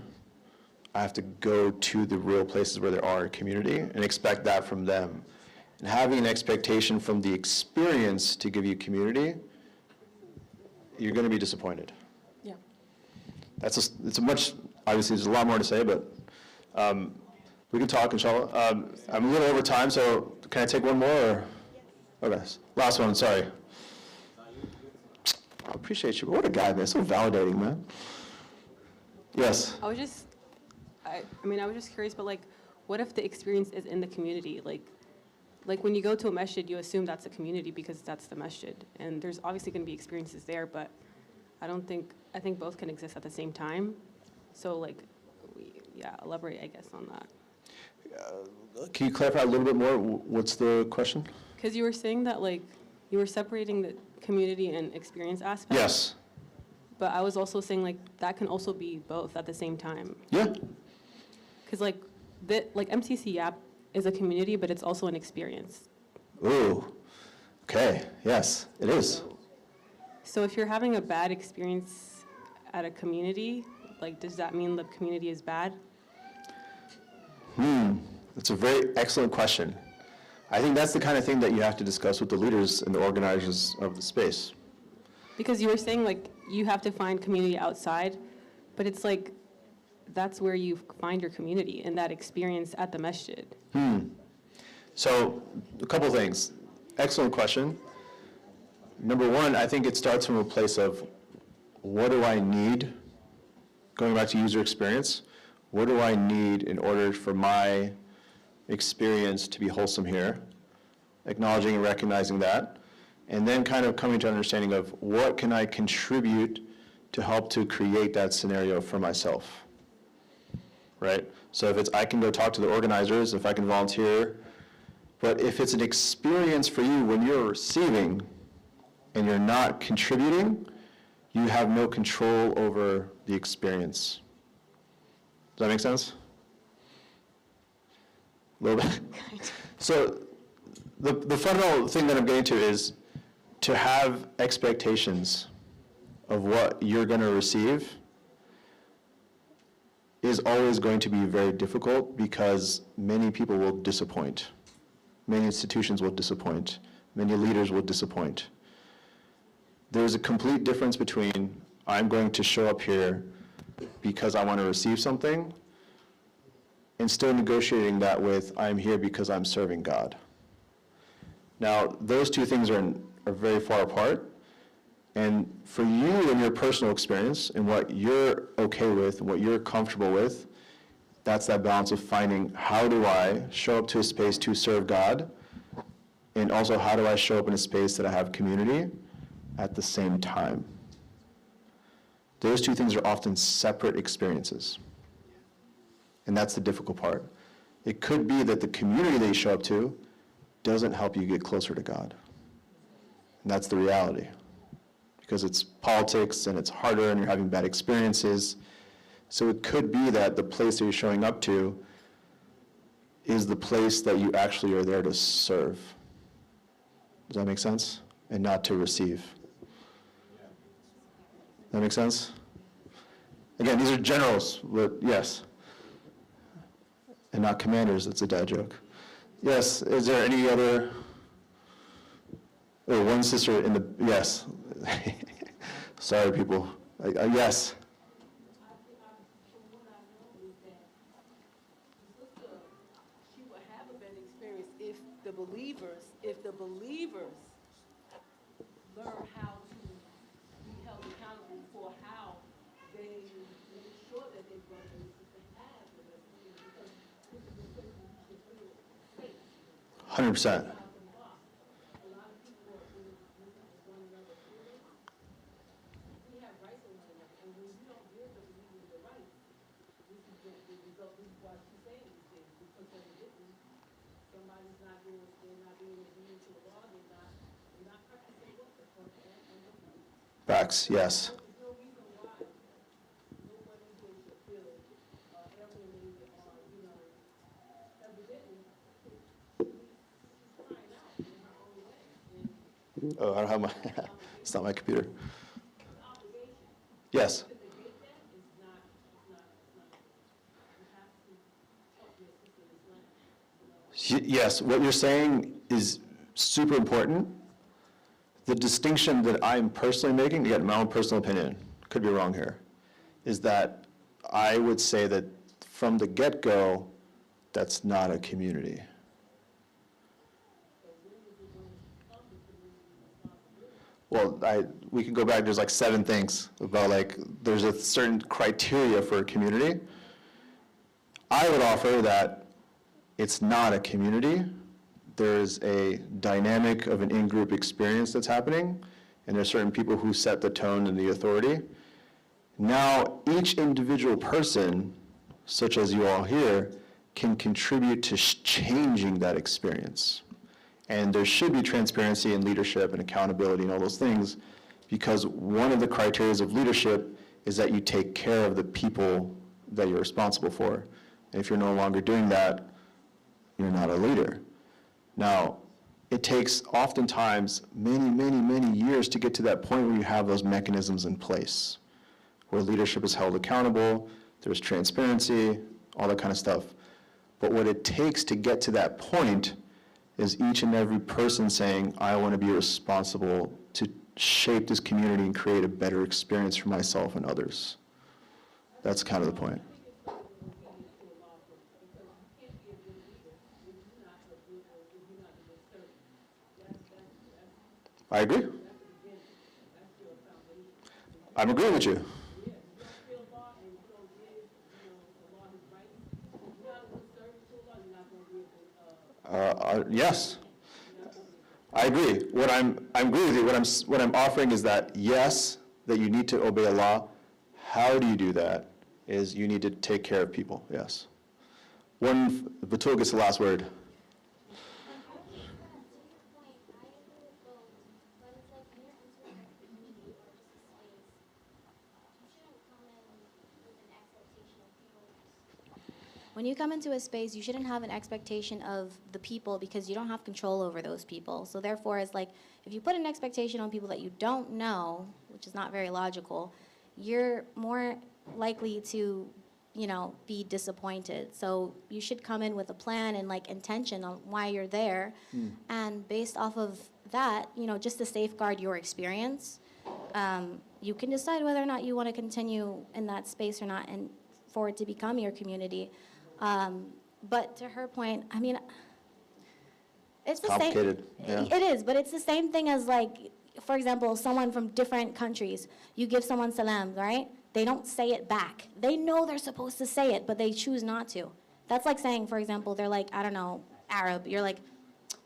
I have to go to the real places where there are community and expect that from them. And having an expectation from the experience to give you community, you're going to be disappointed. Yeah. It's a much, obviously there's a lot more to say, but we can talk, inshallah. I'm a little over time, so can I take one more? Or? Okay, last one, sorry. I appreciate you. What a guy, man. So validating, man. Yes. I was just, I mean, I was just curious, but like, what if the experience is in the community? Like when you go to a masjid, you assume that's a community because that's the masjid. And there's obviously going to be experiences there, but I think both can exist at the same time. So like, elaborate, I guess, on that. Can you clarify a little bit more? What's the question? Because you were saying that like, you were separating the community and experience aspect. Yes. But I was also saying like, that can also be both at the same time. Yeah. Because like MCC Yap is a community, but it's also an experience. Ooh. Okay. Yes, it is. So if you're having a bad experience at a community, like does that mean the community is bad? That's a very excellent question. I think that's the kind of thing that you have to discuss with the leaders and the organizers of the space. Because you were saying like you have to find community outside, but it's like that's where you find your community in that experience at the masjid. So a couple things. Excellent question. Number one, I think it starts from a place of what do I need? Going back to user experience, what do I need in order for my experience to be wholesome here? Acknowledging and recognizing that. And then kind of coming to an understanding of what can I contribute to help to create that scenario for myself, right? So if it's, I can go talk to the organizers, if I can volunteer, but if it's an experience for you when you're receiving and you're not contributing, you have no control over the experience. Does that make sense? A little bit? So the fundamental thing that I'm getting to is to have expectations of what you're going to receive is always going to be very difficult because many people will disappoint. Many institutions will disappoint. Many leaders will disappoint. There's a complete difference between I'm going to show up here because I want to receive something and still negotiating that with I'm here because I'm serving God. Now, those two things are very far apart. And for you and your personal experience and what you're okay with and what you're comfortable with, that's that balance of finding how do I show up to a space to serve God, and also how do I show up in a space that I have community at the same time. Those two things are often separate experiences. And that's the difficult part. It could be that the community that you show up to doesn't help you get closer to God. And that's the reality. Because it's politics and it's harder and you're having bad experiences. So it could be that the place that you're showing up to is the place that you actually are there to serve. Does that make sense? And not to receive. That make sense? Again, these are generals, but yes. And not commanders, it's a dad joke. Yes, is there any other? Oh, one sister in the, yes. Sorry, people. Yes. She would have a better experience if the believers learn how to be held accountable for how they make sure that their brothers and sisters have the best experience, because this is the place where you should feel safe. 100%. Facts, yes. Oh, I don't have my, it's not my computer. Yes. Yes, what you're saying is super important. The distinction that I'm personally making, again, my own personal opinion, could be wrong here, is that I would say that from the get-go, that's not a community. well, we can go back, there's like 7 things about like, there's a certain criteria for a community. I would offer that it's not a community. There's a dynamic of an in-group experience that's happening, and there's certain people who set the tone and the authority. Now, each individual person, such as you all here, can contribute to changing that experience. And there should be transparency and leadership and accountability and all those things, because one of the criteria of leadership is that you take care of the people that you're responsible for. And if you're no longer doing that, you're not a leader. Now, it takes oftentimes many, many, many years to get to that point where you have those mechanisms in place, where leadership is held accountable, there's transparency, all that kind of stuff. But what it takes to get to that point is each and every person saying, I want to be responsible to shape this community and create a better experience for myself and others. That's kind of the point. I agree. I'm agreeing with you. Yes, I agree. I agree with you. What I'm offering is that yes, that you need to obey a law. How do you do that? Is you need to take care of people. Yes. Batul gets the last word. When you come into a space, you shouldn't have an expectation of the people because you don't have control over those people. So therefore, it's like, if you put an expectation on people that you don't know, which is not very logical, you're more likely to, be disappointed. So you should come in with a plan and like intention on why you're there. And based off of that, just to safeguard your experience, you can decide whether or not you want to continue in that space or not and for it to become your community. But to her point, it's the Complicated, same. yeah. It is, but it's the same thing as like, for example, someone from different countries. You give someone salam, right? They don't say it back. They know they're supposed to say it, but they choose not to. That's like saying, for example, they're like, I don't know, Arab. You're like,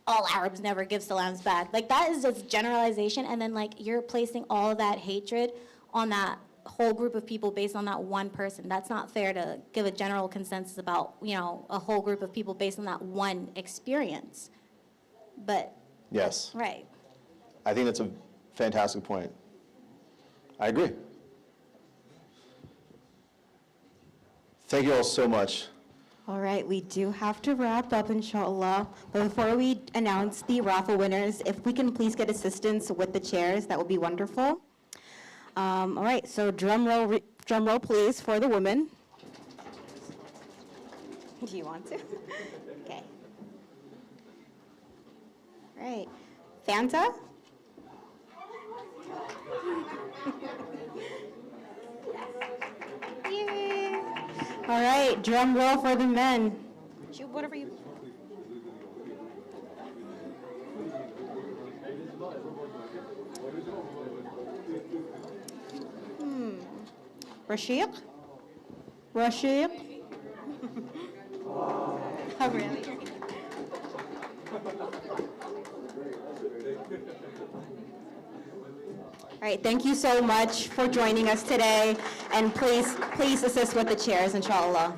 all Arabs never give salams back. Like that is just generalization, and then like you're placing all of that hatred on that whole group of people based on that one person. That's not fair to give a general consensus about, a whole group of people based on that one experience. But Yes. right. I think that's a fantastic point. I agree. Thank you all so much. All right, we do have to wrap up, inshallah. But before we announce the raffle winners, if we can please get assistance with the chairs, that would be wonderful. All right, so drum roll, please, for the women. Do you want to? Okay. All right, Fanta? Yay. All right, drum roll for the men. Shoot, whatever you. Rashiq? Rashiq? Oh, really? All right, thank you so much for joining us today, and please assist with the chairs, inshallah.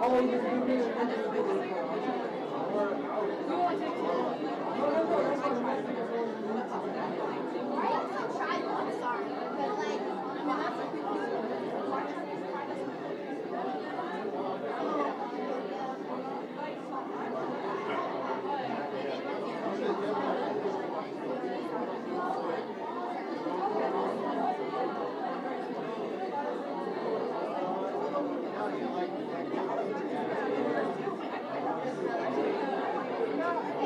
Oh,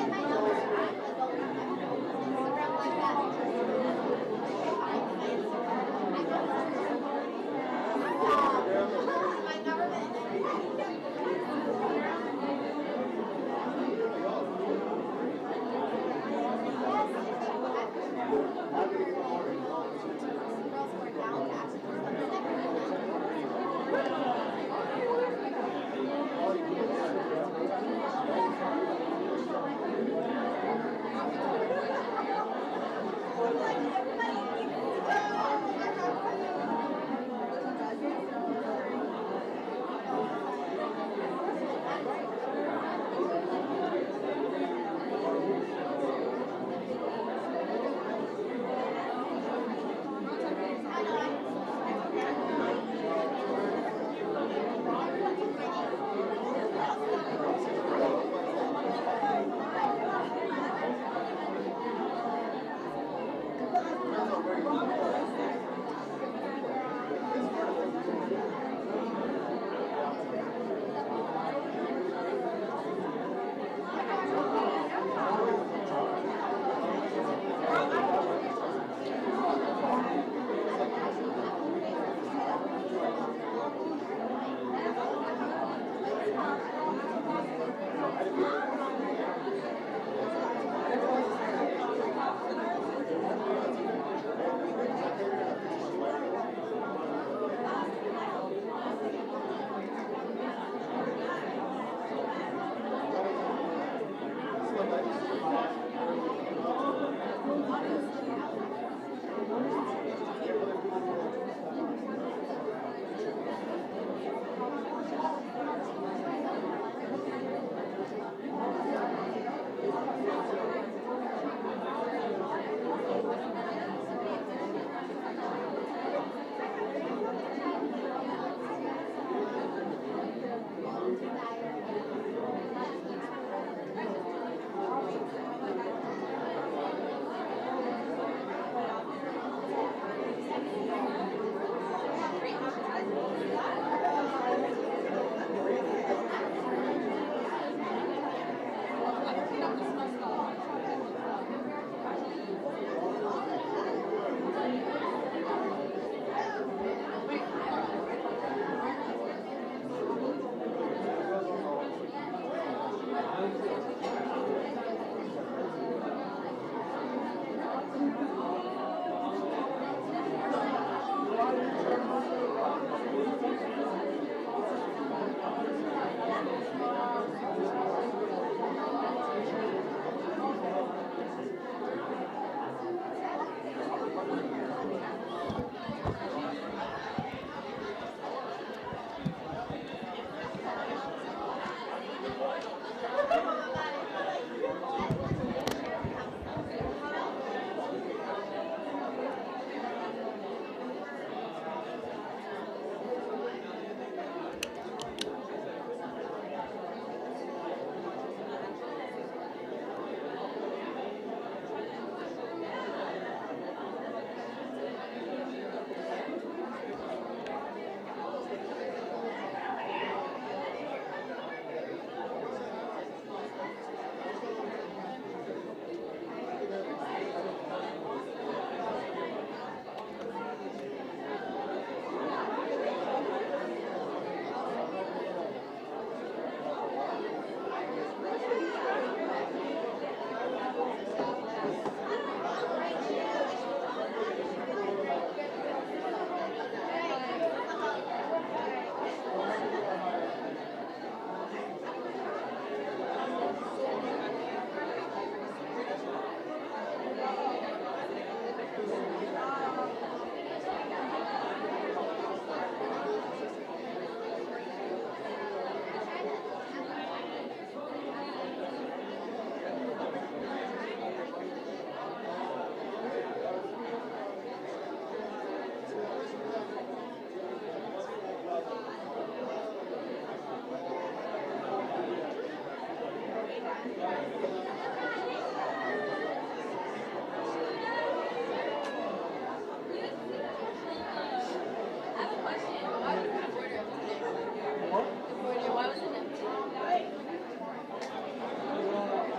No,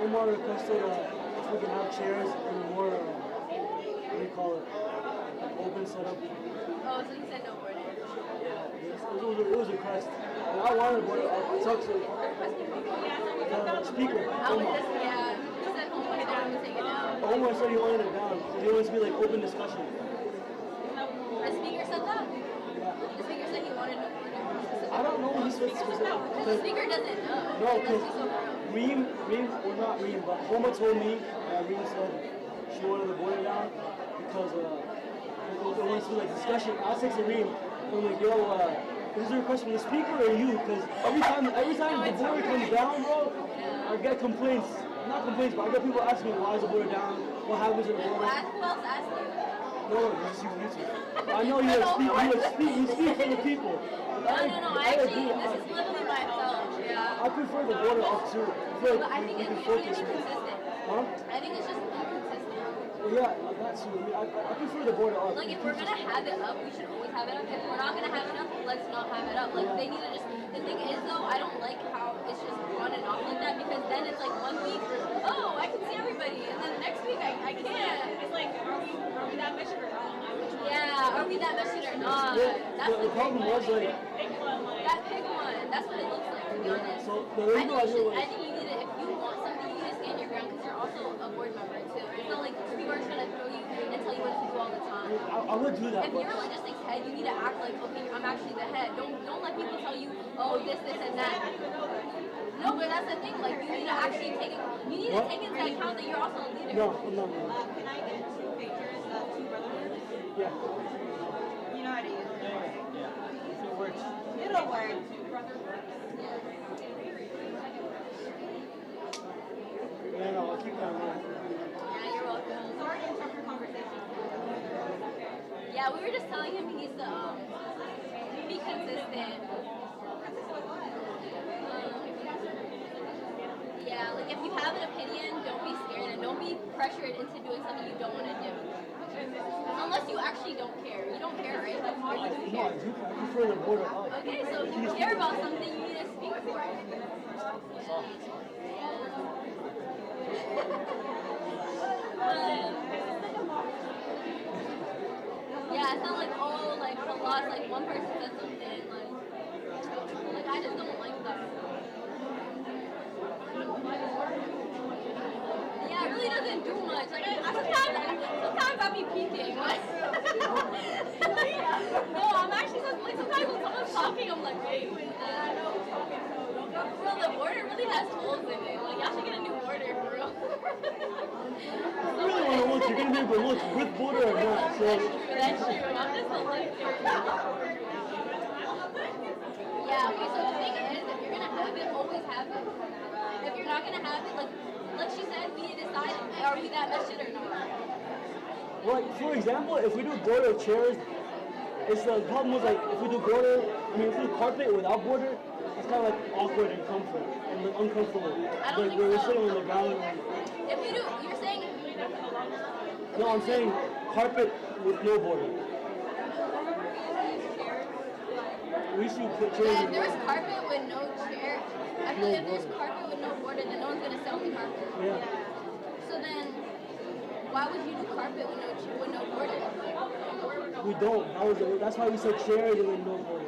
Omar requested if we can have chairs in a more, what do you call it, open setup. Oh, so he said no boarding. Yeah, it was a request. And I wanted to board it up. I talked to the speaker, Omar. Yeah, he said Omar said I would take it down. Omar said he wanted it down because he wants to be like open discussion. The speaker said that? The speaker said he wanted no boarding. I don't know what he said specifically. The speaker doesn't know. No, Like, because let's be so real. well not Reem, but Homa told me that Reem said she wanted to board it down because it wants to be like discussion. I was texting Reem, and I'm like, yo, is there a request from the speaker or you? Because every time the board comes down, bro, I get complaints. Not complaints, but I get people asking me why is the board down? What happens to the board? Who else asked you? No, this is YouTube. I know you speak for the people. No, actually, this is literally myself, yeah. I prefer the border up too. I feel But I like think we it's can just focus more. inconsistent. Huh? I think it's just inconsistent. Well, yeah, that's true. I prefer the border up. Like, if we're gonna have it up, we should always have it up. If we're not gonna have it up, let's not have it up. Like, they need to just, the thing is though, I don't like how it's just on and off like that, because then it's like 1 week, oh, I can see everybody, and then the next week I can't. It's like, are we that mission or not? Yeah, are we that mission or not? That's the problem was like, that pick one, that's what it looks like, to be honest. so the reason why I did I think you need to, if you want something, you need to stand your ground, because you're also a board member too. It's not like people are trying to throw you and tell you what to do all the time. I would do that. If you're a logistics head, you need to act like, okay, I'm actually the head. Don't let people tell you, oh, this, and that. No, but that's the thing. Like, you need to actually take it. You need to take into account that you're also a leader. No, I'm not. Can I get 2 pictures of 2 brothers? Yeah. You know how to use it? Yeah. If it works. It'll work. Yeah, no, I'll keep that in mind. Yeah, you're welcome. Sorry to interrupt your conversation. Yeah, we were just telling him he needs to be consistent. Yeah, like if you have an opinion, don't be scared and don't be pressured into doing something you don't want to do. Unless you actually don't care. You don't care, right? Like, or you do No, I care. do. I prefer the border up. Okay, so if you care about something, you need to speak for it. Yeah, it's not like, oh, like, a lot, like, one person said something, like, I just don't like that. Yeah, it really doesn't do much. Like, sometimes I'll be peeking. Like, no, I'm actually, like, sometimes when someone's talking, I'm like, wait, who is that? For real, the border really has holes in it. Like, y'all should get a new border, for real. You really want to look, you're going to be able to look with border or not. So. That's true. I'm just a lecturer. Yeah, okay, so the thing is, if you're gonna have it, always have it. If you're not gonna have it, like she said, we need to decide, are we that much shit or not? Well, like, for example, if we do border chairs, it's the problem was like, if we do border, if we do carpet without border, it's kind of like awkward and comfort, and like uncomfortable. I don't Like, think we're so. sitting on the ground. If we do, you're saying... No, I'm saying carpet with no border. We should put chairs Yeah, if in there's border. carpet with no chair, I feel like if there's carpet with no border, then no one's gonna sit on the carpet. Yeah. So then, why would you do carpet with no border? We don't. That's why we said chairs and then no border.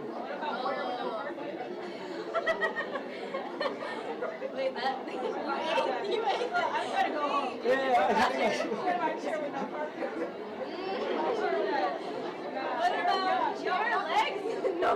Wait, that you ate that. I'm gonna go home. What about your legs? No.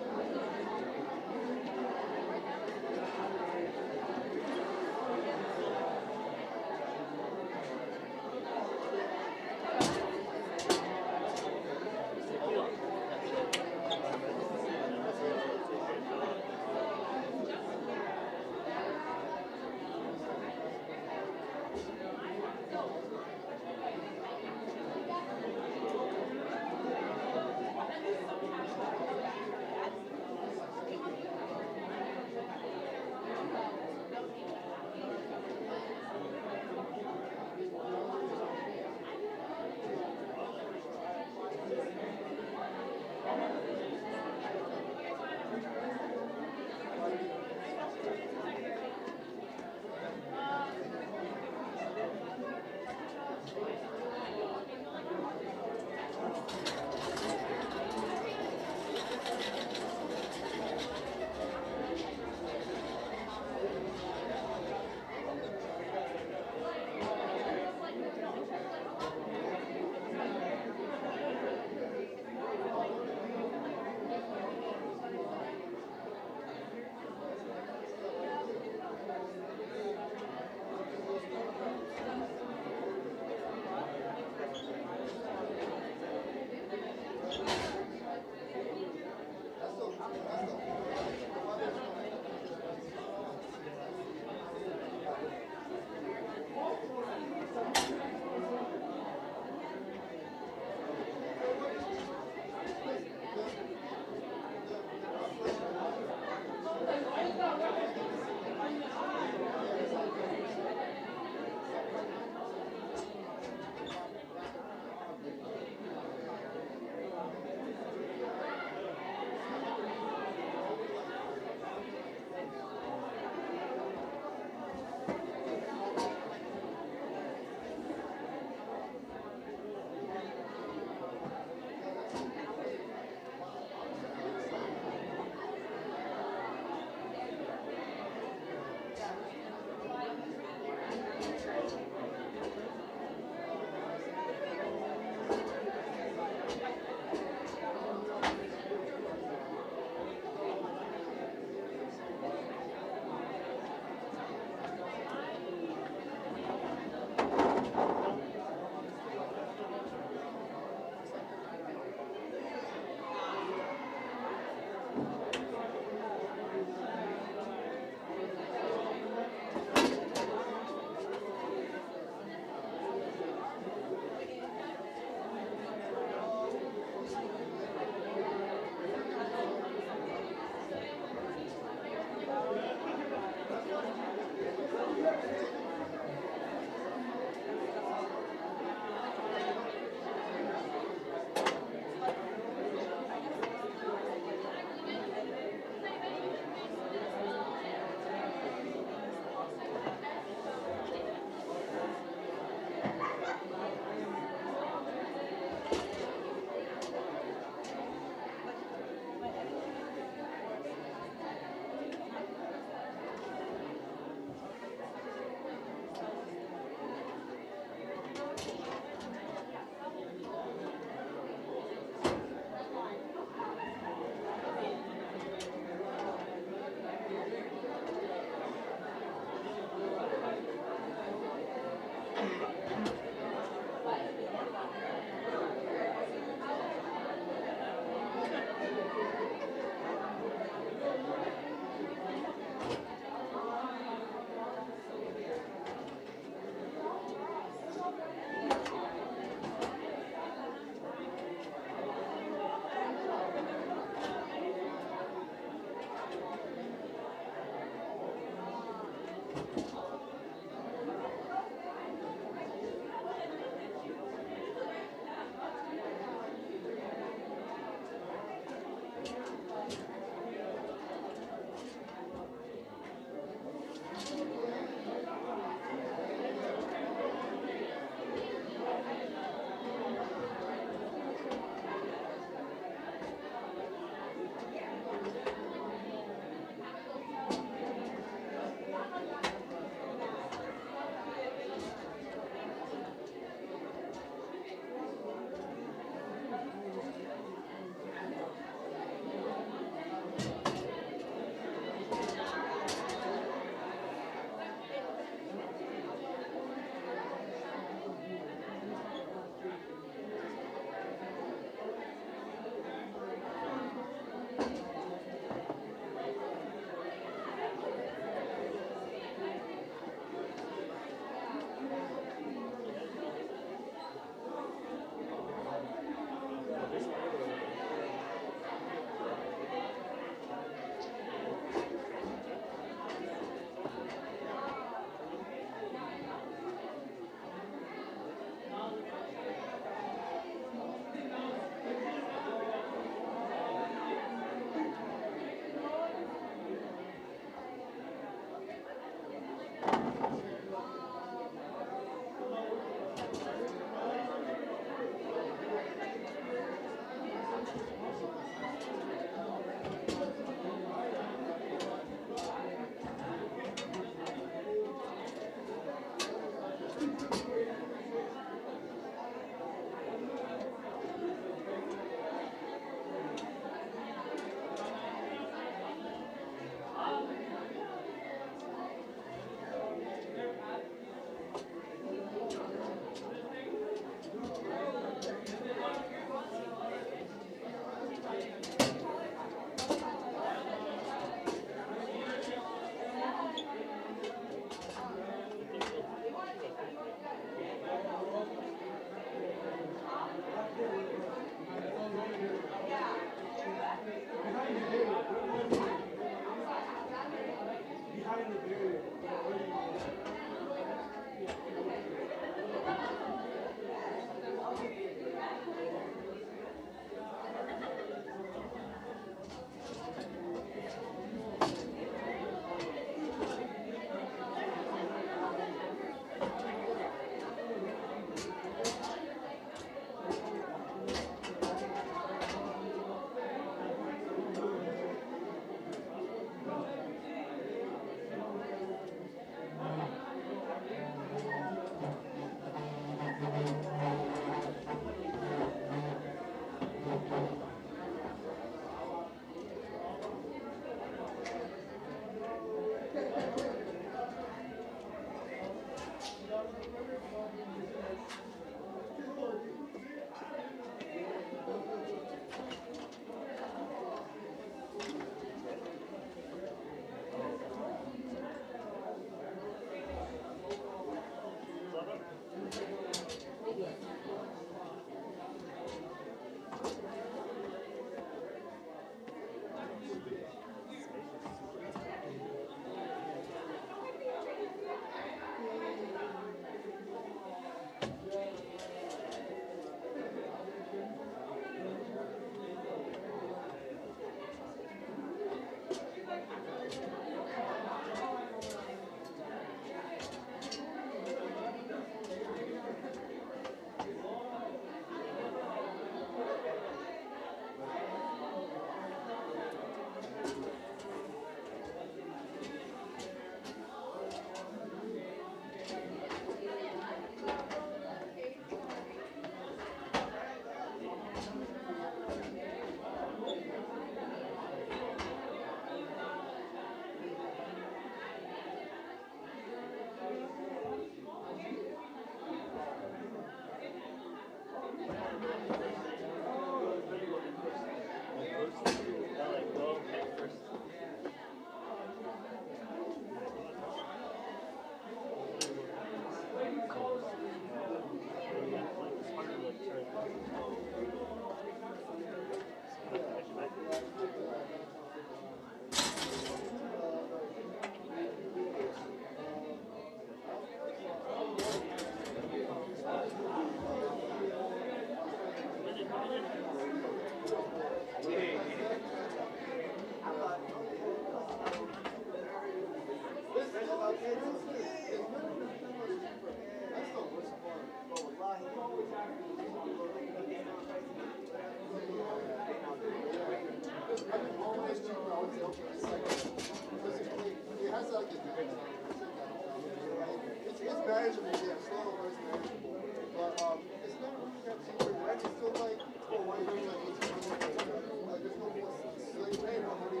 manageable, yeah, slow, but it's manageable. But it's not really that cheap. Rent is still like, oh, why are you like 1800? Like, there's no more. Like, you pay more money.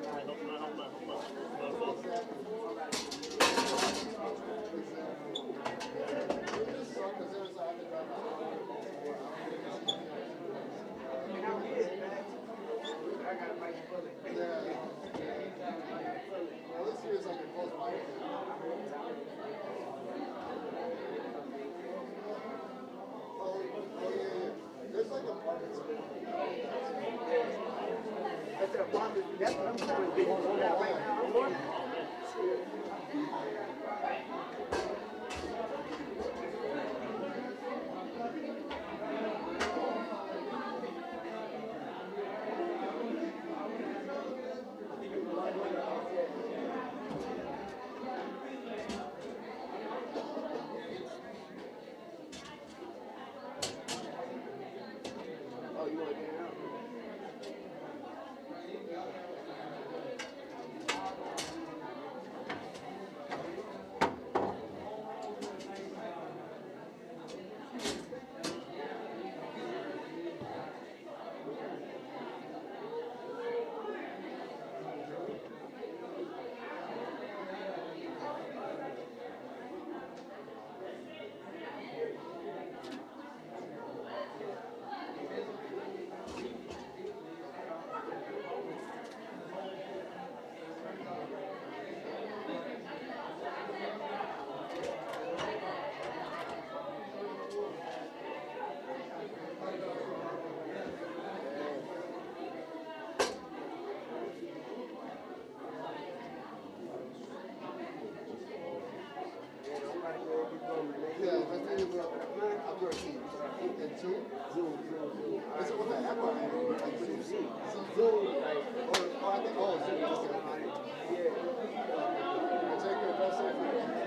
That's what I'm saying. Oh, you want to get it out? Yeah, let's say outdoor teams. And two? Zoom. Is it what the app are you? Like Zoom. Zoom, like, or I think, oh, Zoom. Okay. Yeah. Check your best safety.